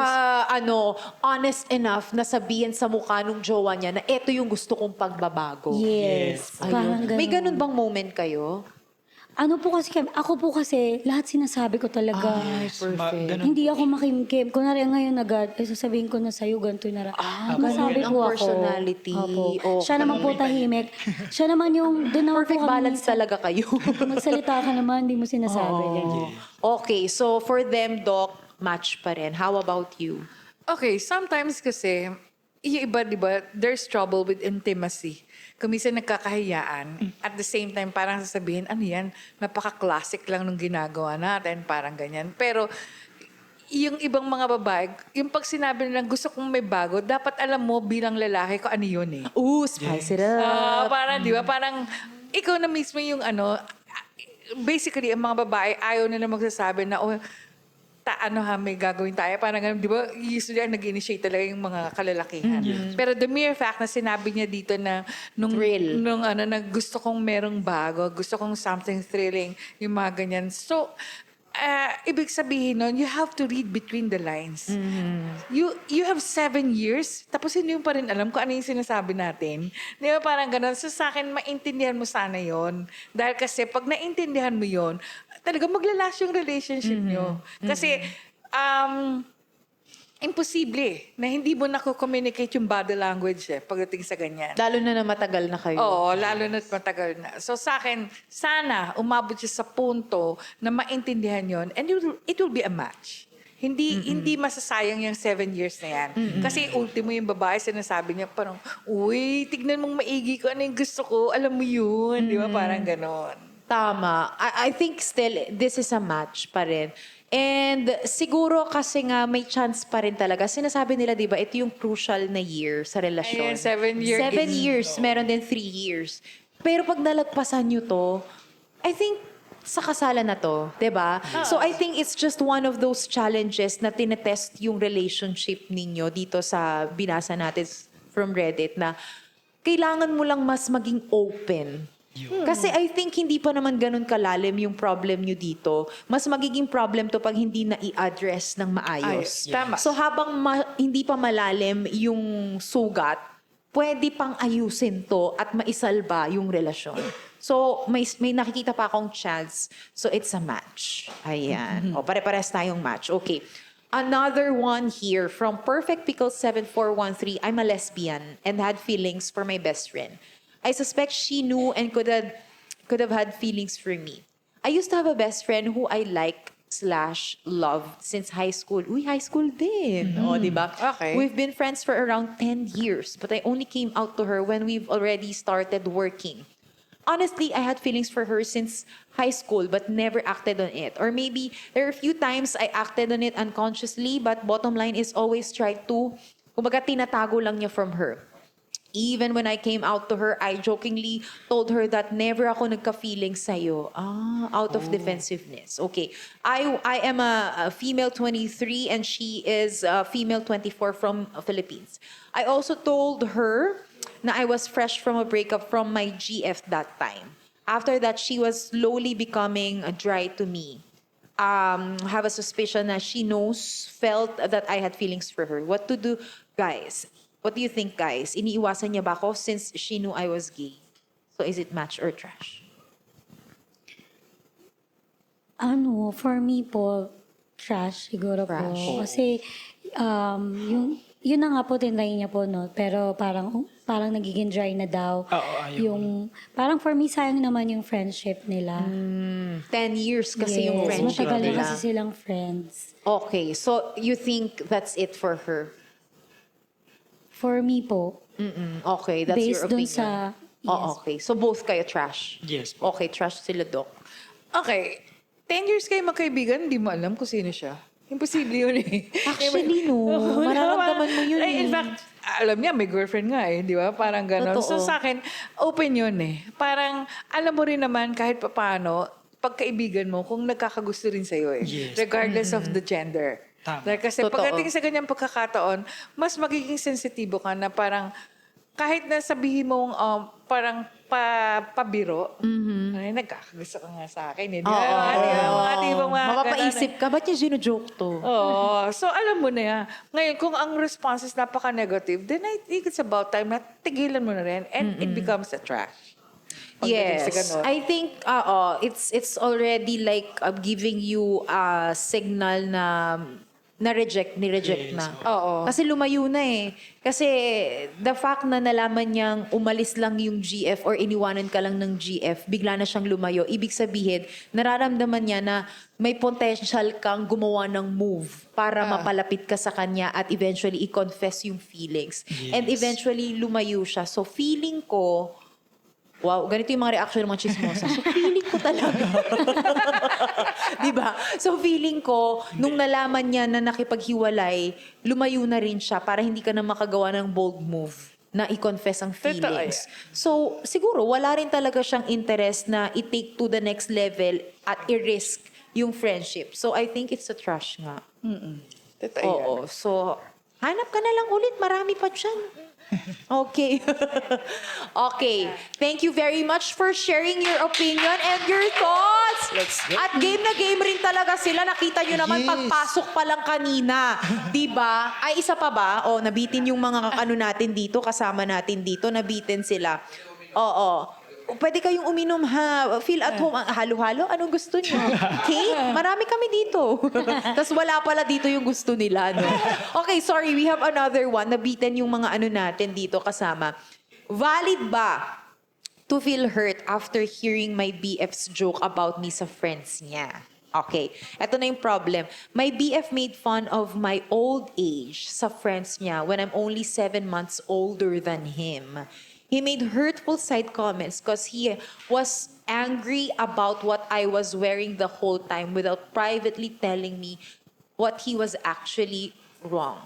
honest enough na sabihin sa mukha nung jowa niya na eto yung gusto kong pagbabago. Yes, Ayun. parang ganun. May ganun bang moment kayo? Ano po kasi, ako po kasi, lahat sinasabi ko talaga. Ganun. Hindi ako makimkim. Kunwari ngayon agad, sasabihin ko na sa'yo, ganito na masabi ganun ang po ako. personality. Opo. Okay. Siya naman po tahimik. Siya naman yung, doon naman Perfect po kami balance talaga kayo. magsalita ka naman, hindi mo sinasabi. ganyan. Okay, so for them, Doc, match pa rin. How about you? Okay, sometimes kasi, yung iba, di ba, there's trouble with intimacy. Kuminsan nagkakahiyaan. At the same time, parang sasabihin, ano yan, napaka-classic lang nung ginagawa natin, parang ganyan. Pero, yung ibang mga babae, yung pag sinabi nilang gusto kong may bago, dapat alam mo bilang lalaki ko ano yun Ooh, spice it up. Parang, di ba, parang, ikaw na mismo yung basically, ang mga babae, ayaw nila magsasabi na, may gagawin tayo. Parang ganun, di ba, usually nag-initiate talaga yung mga kalalakihan. Pero the mere fact na sinabi niya dito na Thrill. na gusto kong merong bago, gusto kong something thrilling, yung mga ganyan. So, ibig sabihin nun, you have to read between the lines. You have 7 years, tapos hindi mo pa rin alam kung ano yung sinasabi natin. Di ba parang ganun? So sa akin, maintindihan mo sana yon. Dahil kasi pag naintindihan mo yon, talaga maglalas yung relationship nyo. Kasi, imposible na hindi mo nako-communicate yung body language pagdating sa ganyan. Lalo na matagal na kayo. Oo, lalo na't matagal na. So sa akin, sana umabot siya sa punto na maintindihan yon and it will be a match. Hindi masasayang yung 7 years na yan. Kasi ultimo yung babae, sinasabi niya parang, uy, tignan mong maigi ko, ano yung gusto ko, alam mo yun. Di ba? Parang ganon. Tama. I think still, this is a match pa rin. And siguro kasi nga may chance pa rin talaga. Sinasabi nila, di ba, ito yung crucial na year sa relasyon. Ayan, 7 years. 7 years. Meron din 3 years. Pero pag nalagpasan nyo to, I think sa kasalan na to, di ba? So I think it's just one of those challenges na tinetest yung relationship ninyo dito sa binasa natin from Reddit na kailangan mo lang mas maging open Kasi I think hindi pa naman ganun kalalim yung problem nyo dito. Mas magiging problem to pag hindi na i-address ng maayos. Ayos. Tama. So habang hindi pa malalim yung sugat, pwede pang ayusin to at maisalba yung relasyon. So may nakikita pa akong chance. So it's a match. Ayan. O pare-pares tayong match. Okay. Another one here from Perfect Pickle 7413. I'm a lesbian and had feelings for my best friend. I suspect she knew and could have had feelings for me. I used to have a best friend who I like/love since high school. Uy, high school din. O, di ba? Okay. We've been friends for around 10 years, but I only came out to her when we've already started working. Honestly, I had feelings for her since high school but never acted on it. Or maybe there are a few times I acted on it unconsciously, but bottom line is always try to, kumbaga tinatago lang niya from her. Even when I came out to her, I jokingly told her that never ako nagka-feeling sa'yo. Out of defensiveness. Okay. I am a female 23 and she is a female 24 from Philippines. I also told her na I was fresh from a breakup from my GF that time. After that, she was slowly becoming dry to me. Have a suspicion that she felt that I had feelings for her. What to do, guys? What do you think, guys? Iniiwasan niya ba ako since she knew I was gay? So is it match or trash? For me po, trash siguro Trash. po. Kasi, yun na nga po tinry niya po, no? Pero parang nagiging dry na daw. Oo, ayaw. Parang for me, sayang naman yung friendship nila. 10 years kasi yung Yes, friendship matagal na nila. kasi silang friends. Okay, so you think that's it for her? For me po, Okay, that's based your dun opinion. sa... Oh, okay. So both kayo trash? Yes. Okay, trash sila, Doc. Okay. 10 years kayo magkaibigan, hindi mo alam kung sino siya. Imposible yun eh. Actually, no. Mararamdaman mo yun In eh. fact, alam niya, may girlfriend nga eh, di ba? Parang gano'n. Totoo. So sa akin, open yun eh. Parang, alam mo rin naman kahit paano, pagkaibigan mo, kung nagkakagusto rin sa'yo eh. Yes. Regardless of the gender. Tama. Dahil kasi Totoo. pagdating sa ganyang pagkakataon, mas magiging sensitibo ka na parang, kahit na sabihin mong parang pabiro, ay, nagkakagusto ka nga sa akin eh. Di ba? Mga tipong mga Mapapaisip ganun eh. ka, ba't niya ginujoke to? Oo. So, alam mo na yan. Ngayon, kung ang response is napaka-negative, then I think it's about time na tigilan mo na rin and it becomes a trash. Pagdating sa Yes. ganun. I think it's already like giving you a signal na ni-reject Yes, na. oo. Kasi lumayo na eh. Kasi the fact na nalaman niyang umalis lang yung GF or iniwanan ka lang ng GF, bigla na siyang lumayo. Ibig sabihin, nararamdaman niya na may potential kang gumawa ng move para mapalapit ka sa kanya at eventually i-confess yung feelings. Yes. And eventually lumayo siya. So feeling ko, wow, ganito yung mga reaction ng mga chismosa. So, feeling ko talaga. Di ba? So, feeling ko, nung nalaman niya na nakipaghiwalay, lumayo na rin siya para hindi ka na makagawa ng bold move na i-confess ang feelings. So, siguro, wala rin talaga siyang interest na i-take to the next level at i-risk yung friendship. So, I think it's a trash nga. Totoo yan. Oo. So, hanap ka na lang ulit. Marami pa dyan. Okay. Okay. Thank you very much for sharing your opinion and your thoughts. Let's go. At game na game rin talaga sila. Nakita nyo naman Yes. pagpasok pa lang kanina. Diba? Ay, isa pa ba? O, nabitin yung mga ano natin dito, kasama natin dito, nabitin sila. Oo. Pwede kayong uminom ha. Feel at home. Halo-halo, anong gusto nyo? Okay? Marami kami dito. Tapos wala pala dito yung gusto nila. No? Okay, sorry. We have another one. Nabitin yung mga ano natin dito kasama. Valid ba to feel hurt after hearing my BF's joke about me sa friends niya? Okay, eto na yung problem. My BF made fun of my old age sa friends niya when I'm only 7 months older than him. He made hurtful side comments because he was angry about what I was wearing the whole time without privately telling me what was actually wrong.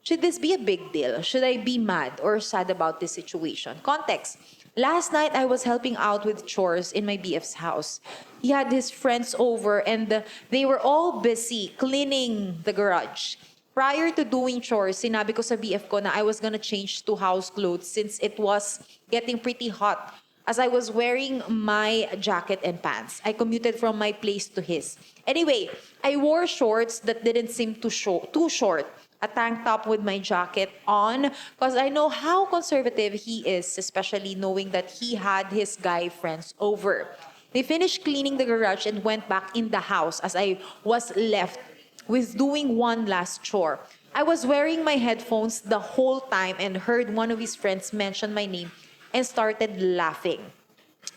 Should this be a big deal? Should I be mad or sad about this situation? Context. Last night, I was helping out with chores in my BF's house. He had his friends over and they were all busy cleaning the garage. Prior to doing chores, sinabi ko sa BF ko na I was gonna change to house clothes since it was getting pretty hot as I was wearing my jacket and pants. I commuted from my place to his. Anyway, I wore shorts that didn't seem too short. A tank top with my jacket on because I know how conservative he is, especially knowing that he had his guy friends over. They finished cleaning the garage and went back in the house as I was left with doing one last chore. I was wearing my headphones the whole time and heard one of his friends mention my name and started laughing.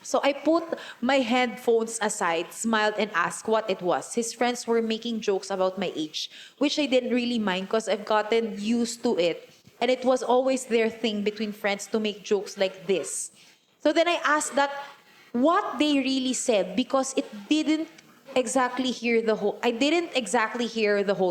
So I put my headphones aside, smiled, and asked what it was. His friends were making jokes about my age, which I didn't really mind because I've gotten used to it. And it was always their thing between friends to make jokes like this. So then I asked that what they really said because I didn't exactly hear the whole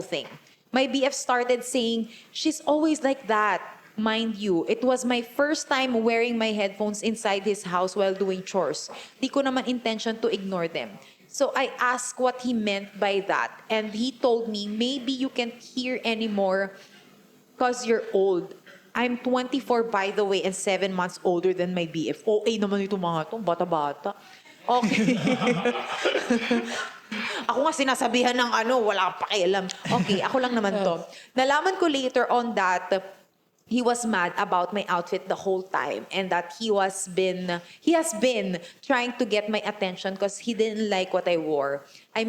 thing. My BF started saying, she's always like that. Mind you, it was my first time wearing my headphones inside his house while doing chores. Di ko naman intention to ignore them. So I asked what he meant by that. And he told me, maybe you can't hear anymore because you're old. I'm 24 by the way and 7 months older than my BF. OA naman ito mga to, bata-bata. Okay. Ako nga sinasabihan ng wala kang pakialam. Okay, ako lang naman to. Nalaman ko later on that he was mad about my outfit the whole time and that he has been trying to get my attention because he didn't like what I wore. It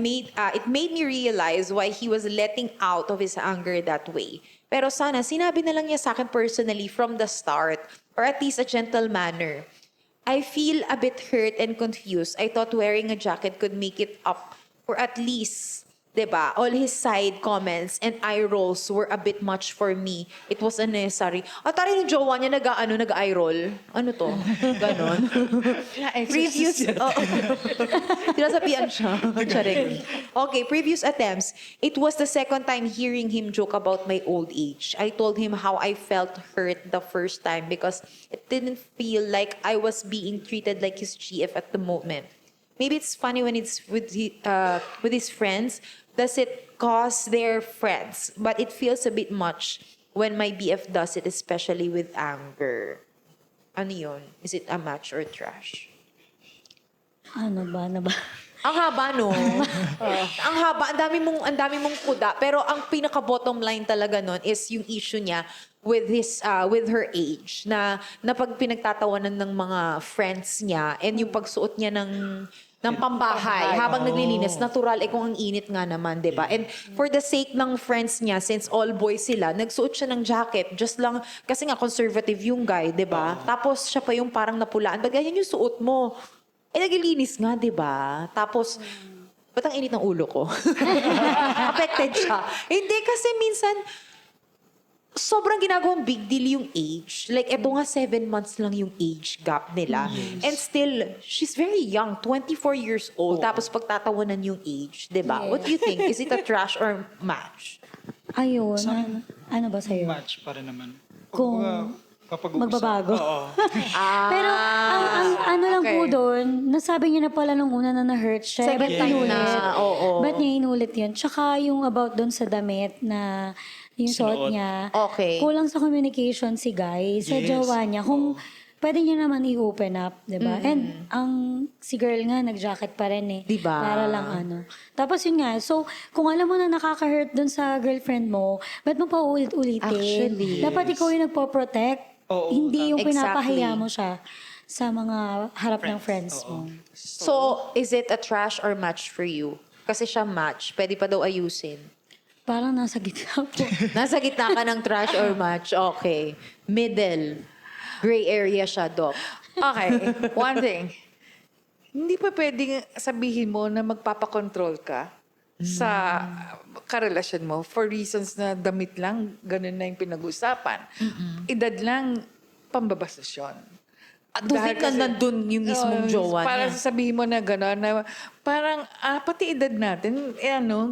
made me realize why he was letting out of his anger that way. Pero sana sinabi na lang niya sa akin personally from the start or at least a gentle manner. I feel a bit hurt and confused. I thought wearing a jacket could make it up or at least, diba? All his side comments and eye rolls were a bit much for me. It was unnecessary. Tari yung jowa niya nag-eye roll. Ano to? Ganon. Previous, tinasapian siya. Charing. Okay, previous attempts. It was the second time hearing him joke about my old age. I told him how I felt hurt the first time because it didn't feel like I was being treated like his GF at the moment. Maybe it's funny when it's with his friends. Does it cause their friends? But it feels a bit much when my BF does it, especially with anger. Ano yun? Is it a match or trash? Ano ba? Ang haba, no? Ang haba, ang dami mong kuda. Pero ang pinaka-bottom line talaga nun is yung issue niya with her age. Na pag pinagtatawanan ng mga friends niya and yung pagsuot niya ng pambahay habang naglilinis, natural kung ang init nga naman, 'di ba? And for the sake ng friends niya, since all boys sila, nagsuot siya ng jacket just lang kasi nga conservative yung guy, 'di ba? Tapos siya pa yung parang napulaan. Ba't ganyan yung suot mo? Naglilinis nga, 'di ba? Tapos ba't ang init ng ulo ko? Affected siya. Hindi kasi minsan sobrang ginagawang big deal yung age. Like, eto nga 7 months lang yung age gap nila. Yes. And still, she's very young, 24 years old. Tapos pagtatawanan yung age, di ba? Yes. What do you think? Is it a trash or match? Ayun. Sa- Ano ba sa'yo? Match pa rin naman. Kung Kapag magbabago. Oo. Pero ang ano lang po okay. doon, nasabi niya na pala nung una na na-hurt siya. Second Ba't time inulit? na, oo. Ba't niya inulit yun? Tsaka yung about doon sa damit na yung suot Sinuot. niya. Okay. Kulang sa communication si Guy, sa Yes. jowa niya. Kung pwede niya naman i-open up, di ba? And si girl nga, nag-jacket pa rin eh. Di ba? Para lang ano. Tapos yun nga, so kung alam mo na nakaka-hurt doon sa girlfriend mo, ba't mo pa ulit-ulitin? Actually, Dapat ikaw yung nagpo-protect. Oo, Hindi yung Exactly. pinapahiya mo siya sa mga harap ng friends mo. So, is it a trash or match for you? Kasi siya match. Pwede pa daw ayusin. Parang nasa gitna po. Nasa gitna ka ng trash or match. Okay. Middle. Gray area siya, Doc. Okay, one thing. Hindi pa pwedeng sabihin mo na magpapakontrol ka sa karelasyon mo for reasons na damit lang, ganun na yung pinag-usapan. Edad lang, pambabastos yun. To think na nandun yung mismong jowa Parang niya. sasabihin mo na gano'n, na parang pati edad natin,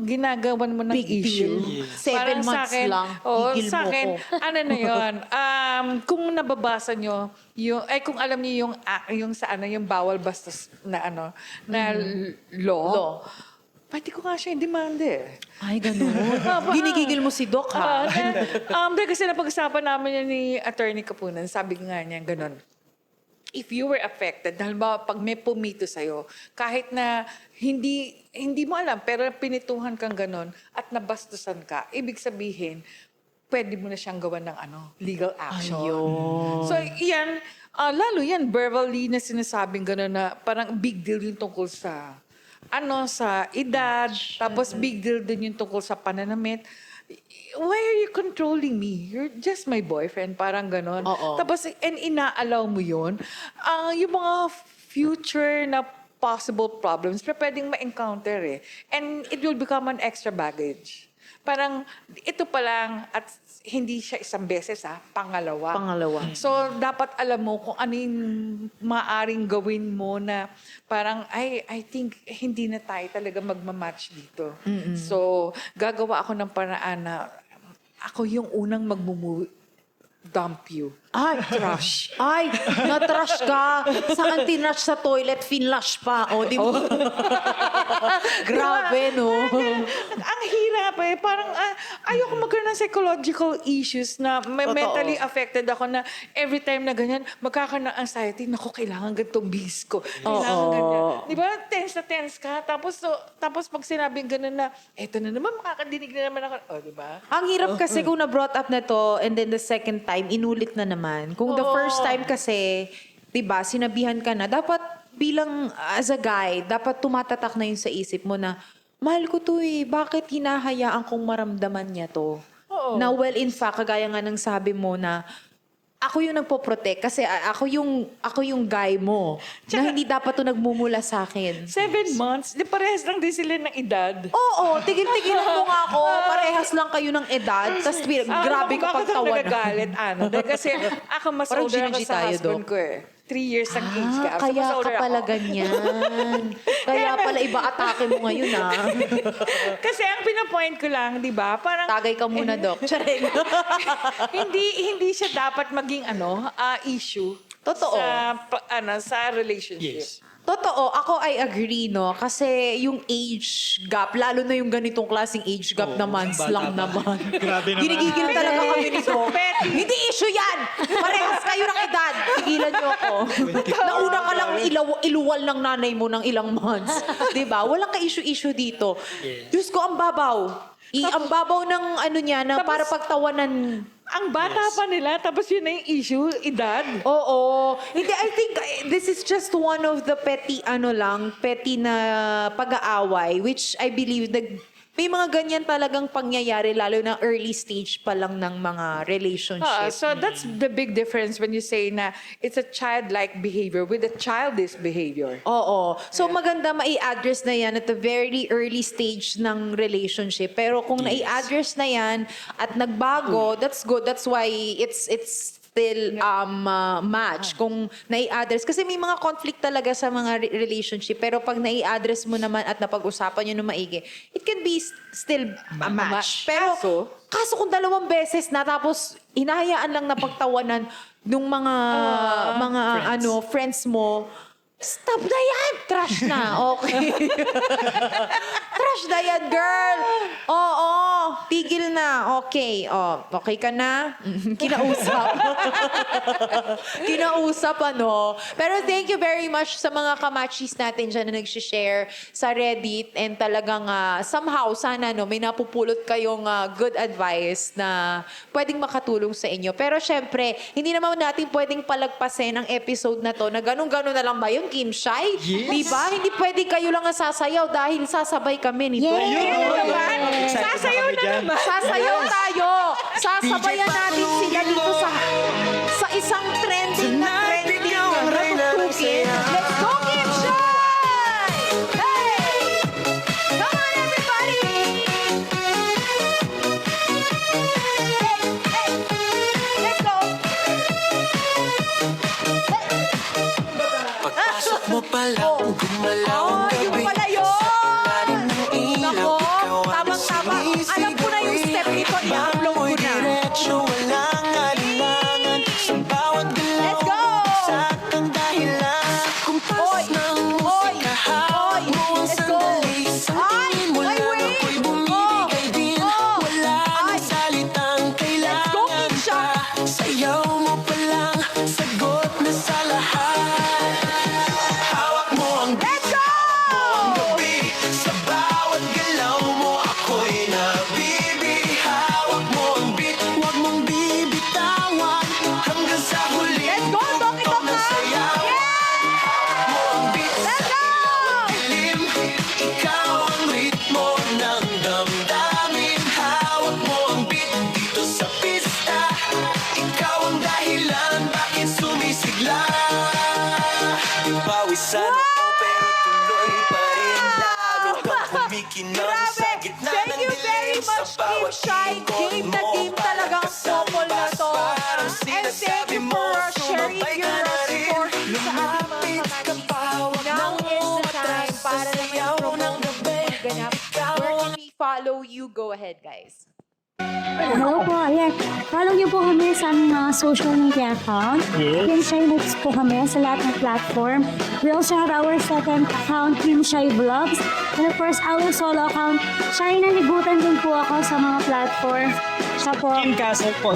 ginagawan mo ng Big issue. deal. 7 Parang sa months akin, lang, gigil sa mo akin, ko. ano na yun, kung nababasa nyo, kung alam niyo yung sa yung bawal bastos na na law, pwede ko nga siya demande. Ay, ganun. Ginigigil mo si Doc, ha? Kasi napag-usapan namin yan ni Attorney Kapunan, sabi nga niya, ganun. if you were affected, halimbawa pag may pumito sa'yo, kahit na hindi mo alam, pero pinituhan kang ganon at nabastusan ka, ibig sabihin, pwede mo na siyang gawan ng legal action. So, yan, lalo yan, verbally na sinasabing gano'n na parang big deal yung tungkol sa, sa edad, tapos big deal din yung tungkol sa pananamit. Why are you controlling me? You're just my boyfriend, parang gano'n. Tapos, inaalaw mo yun. Yung mga future na possible problems, pero pwedeng ma-encounter And it will become an extra baggage. Parang ito pa lang at hindi siya isang beses pangalawa. So dapat alam mo kung ano yung maaring gawin mo na parang I think hindi na tayo talaga magmamatch dito. So gagawa ako ng paraan na ako yung unang dump you. Ay, trash. Ay, na-trash ka. Saan tinrash sa toilet, finlash pa. O, di mo? Grabe, no? Ang hirap Parang ayoko magkaroon ng psychological issues na mentally affected ako na every time na ganyan, magkakaroon ng anxiety, naku, kailangan ganitong bis ko. Kailangan ganyan. Di ba? Tense na tense ka. Tapos pag sinabing ganun na, eto na naman, makakadinig na naman ako. Di ba? Ang hirap kasi kung na-brought up na to and then the second time, inulit na naman. Kung the first time kasi, di ba, sinabihan ka na, dapat bilang as a guy, dapat tumatatak na yun sa isip mo na, mahal ko to bakit hinahayaan kong maramdaman niya to? Na well, in fact, kagaya nga ng sabi mo na, ako yung nagpo-protect kasi ako yung guy mo na hindi dapat to nagmumula sa akin. 7 months, di parehas lang din sila ng edad. Oo, tigil-tigilan mo nga ako. Parehas lang kayo ng edad. Tapos grabe ka Bakit ako pagtawanan. nagagalit, Dahil kasi ako mas Parang older ako Gigi sa tayo, husband Dok. ko 3 years ang age gap. So, Kaya mas ka older pala ako. ganyan. Kaya pala iba atake mo ngayon, Kasi ang pinapoint ko lang, di ba? Parang Tagay ka muna, Dok. Charing. hindi siya dapat maging issue. Totoo. Sa relationship. Yes. Totoo, ako I agree, no? Kasi yung age gap, lalo na yung ganitong klaseng age gap na months bata lang pa. naman. Grabe naman. Ginigigil talaga kami nito. Hindi issue yan! Parehas kayo ng edad. Tigilan niyo ako. Nauna ka lang iluwal ng nanay mo ng ilang months. Diba? Walang ka-issue-issue dito. Yes. Diyos ko, ang babaw. Ang babaw ng niya, na para pagtawanan. Ang bata pa nila, tapos yun na yung issue, edad. Oo. Hindi, I think this is just one of the petty na pag-aaway, which I believe may mga ganyan talagang pangyayari, lalo na early stage pa lang ng mga relationship. So that's the big difference when you say na it's a childlike behavior with a childish behavior. Oo. So maganda mai-address na yan at the very early stage ng relationship. Pero kung nai-address na yan at nagbago, that's good. That's why it's still match kung nai-address. Kasi may mga conflict talaga sa mga relationship. Pero pag nai-address mo naman at napag-usapan nyo na maigi, it can be still a match. Pero kaso kung 2 beses na tapos hinahayaan lang na pagtawanan nung mga friends mo, stop na yan! Trash na. Okay. Trash na yan, girl! Oo. Tigil na. Okay. Okay ka na? Kinausap. Kinausap, Pero thank you very much sa mga kamachis natin dyan na nag-share sa Reddit. And talagang somehow, sana may napupulot kayong good advice na pwedeng makatulong sa inyo. Pero syempre, hindi naman natin pwedeng palagpasin ang episode na to na ganun-ganun na lang ba yun, Kim Shai? Yes. Diba? Hindi pwede kayo lang ang sasayaw dahil sasabay kami nito. Sasayaw na naman. Sasayaw tayo. Sasabayan natin sila dito sa isang trending na tugtugin. Let's go, Kim Shai! Hey! Come on, everybody! Hey! Let's go! Pagpasok mo pala, gumalaw ang Yung gabi. pala yun! Nako, Ikaw ang tamang-tama. sumisibig. Alam ko na yung step nito. I-upload ko Amoy na. diretso, walang alinlangan. Sa bawat galaw, Let's go! follow you, go ahead, guys. Hello po, ayan. Follow niyo po kami sa aming mga social media account. Yes. Team Shy Next po kami sa lahat ng platform. We also have our second account, Team Shy Vlogs. And of course, our solo account, Shy Naligutan din po ako sa mga platform. Siya po. Team Castle po.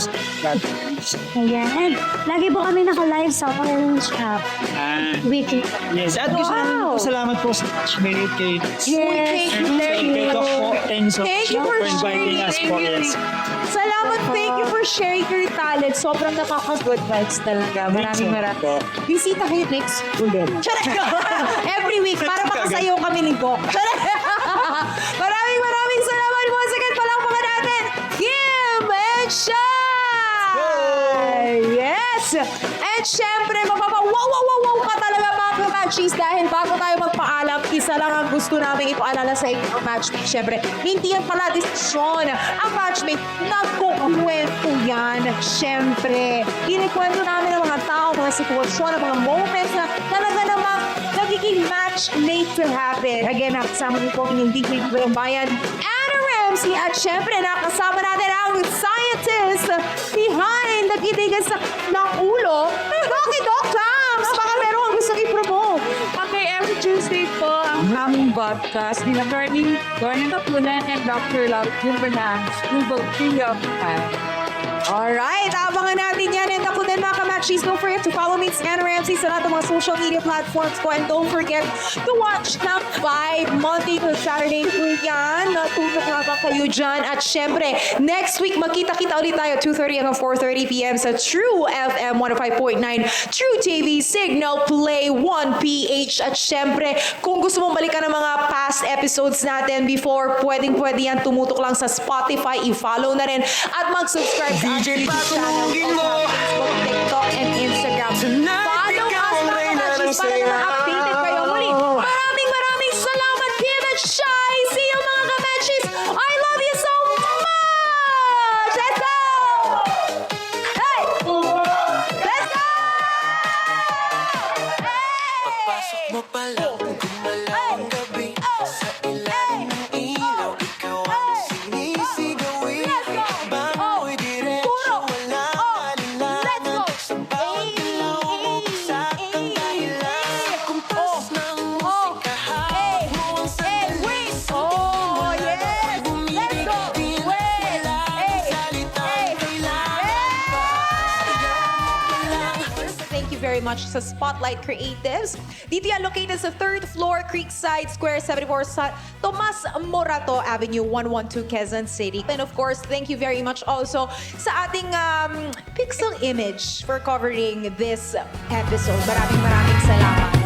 Ayan. And lagi po kami naka-live sa Orange app. Weekly. Yes, at gusto namin po salamat po sa Mary Kate. Yes. Thank you po. Thank you for inviting us po. Yes. Salamat, thank you for sharing your talent. Sobrang nakaka-good vibes talaga. Maraming maraming. Bisita kayo next ulit. Every week, para makasayaw kami ni Gok. Maraming salamat. Once again, palakpakan natin, Kim and Shai! Yes! And syempre, wow ka talaga mga ka-matchies dahil bago tayo magpaalam, isa lang ang gusto namin ipaalala sa inyo mga matchmate. Syempre, hindi yan pala desisyon. Ang matchmate, nagkukwento yan. Syempre, kinikwento namin ang mga tao, mga sitwasyon, ang mga moments na talaga namang nagiging match made to happen. Again, nakasama niyo po hindi kayo ng bayan, Anna Ramsey, at syempre, nakasama natin ang scientist behind nagitigan sa ng ulo, Doc Tams. Baka meron ang gusto i-promote. Okay, every Tuesday po ang aming podcast ni Attorney Lorna Kapunan and Dr. Love Gilbernan. We will free of time. Alright, abangan natin yan. And ako din mga kamatchies, don't forget to follow me, Anna Ramsey, sa lahat ng mga social media platforms ko. And don't forget to watch ng 5 Monday to Saturday po yan. Natutok nga ba kayo dyan? At syempre, next week, magkita-kita ulit tayo 2:30 hanggang 4:30 p.m. sa True FM 105.9, True TV, Signal Play 1PH. At syempre, kung gusto mong balikan ng mga past episodes natin before, pwede yan, tumutok lang sa Spotify, i-follow na rin, at mag-subscribe sa ating YouTube channel, also Facebook, TikTok, and Instagram. Follow us mga matches para naman updated kayo muli. Maraming salamat, Kim and Shai. See you mga kamatches. I love you so much. Let's go! Hey! Let's go! Pagpasok mo pa lang, gumalaw ang gabi. Sa ilalim ng ilaw, ikaw ang sinisigawin. Bango'y diretso, walang alinlangan. Sa bawat galaw mo, saktang dahilan. Sa kumpas ng musika, hawak mo ang sandali. Sa tingin mo na ako'y bumibig din. Wala nang salitang kailangan. Pasayaw mo pa lang. Thank you very much sa Spotlight Creatives. Dito yan located sa 3rd floor, Creekside Square 74 sa Tomas Morato Avenue, 112, Quezon City. And of course, thank you very much also sa ating Pixel Image for covering this episode. Maraming salamat.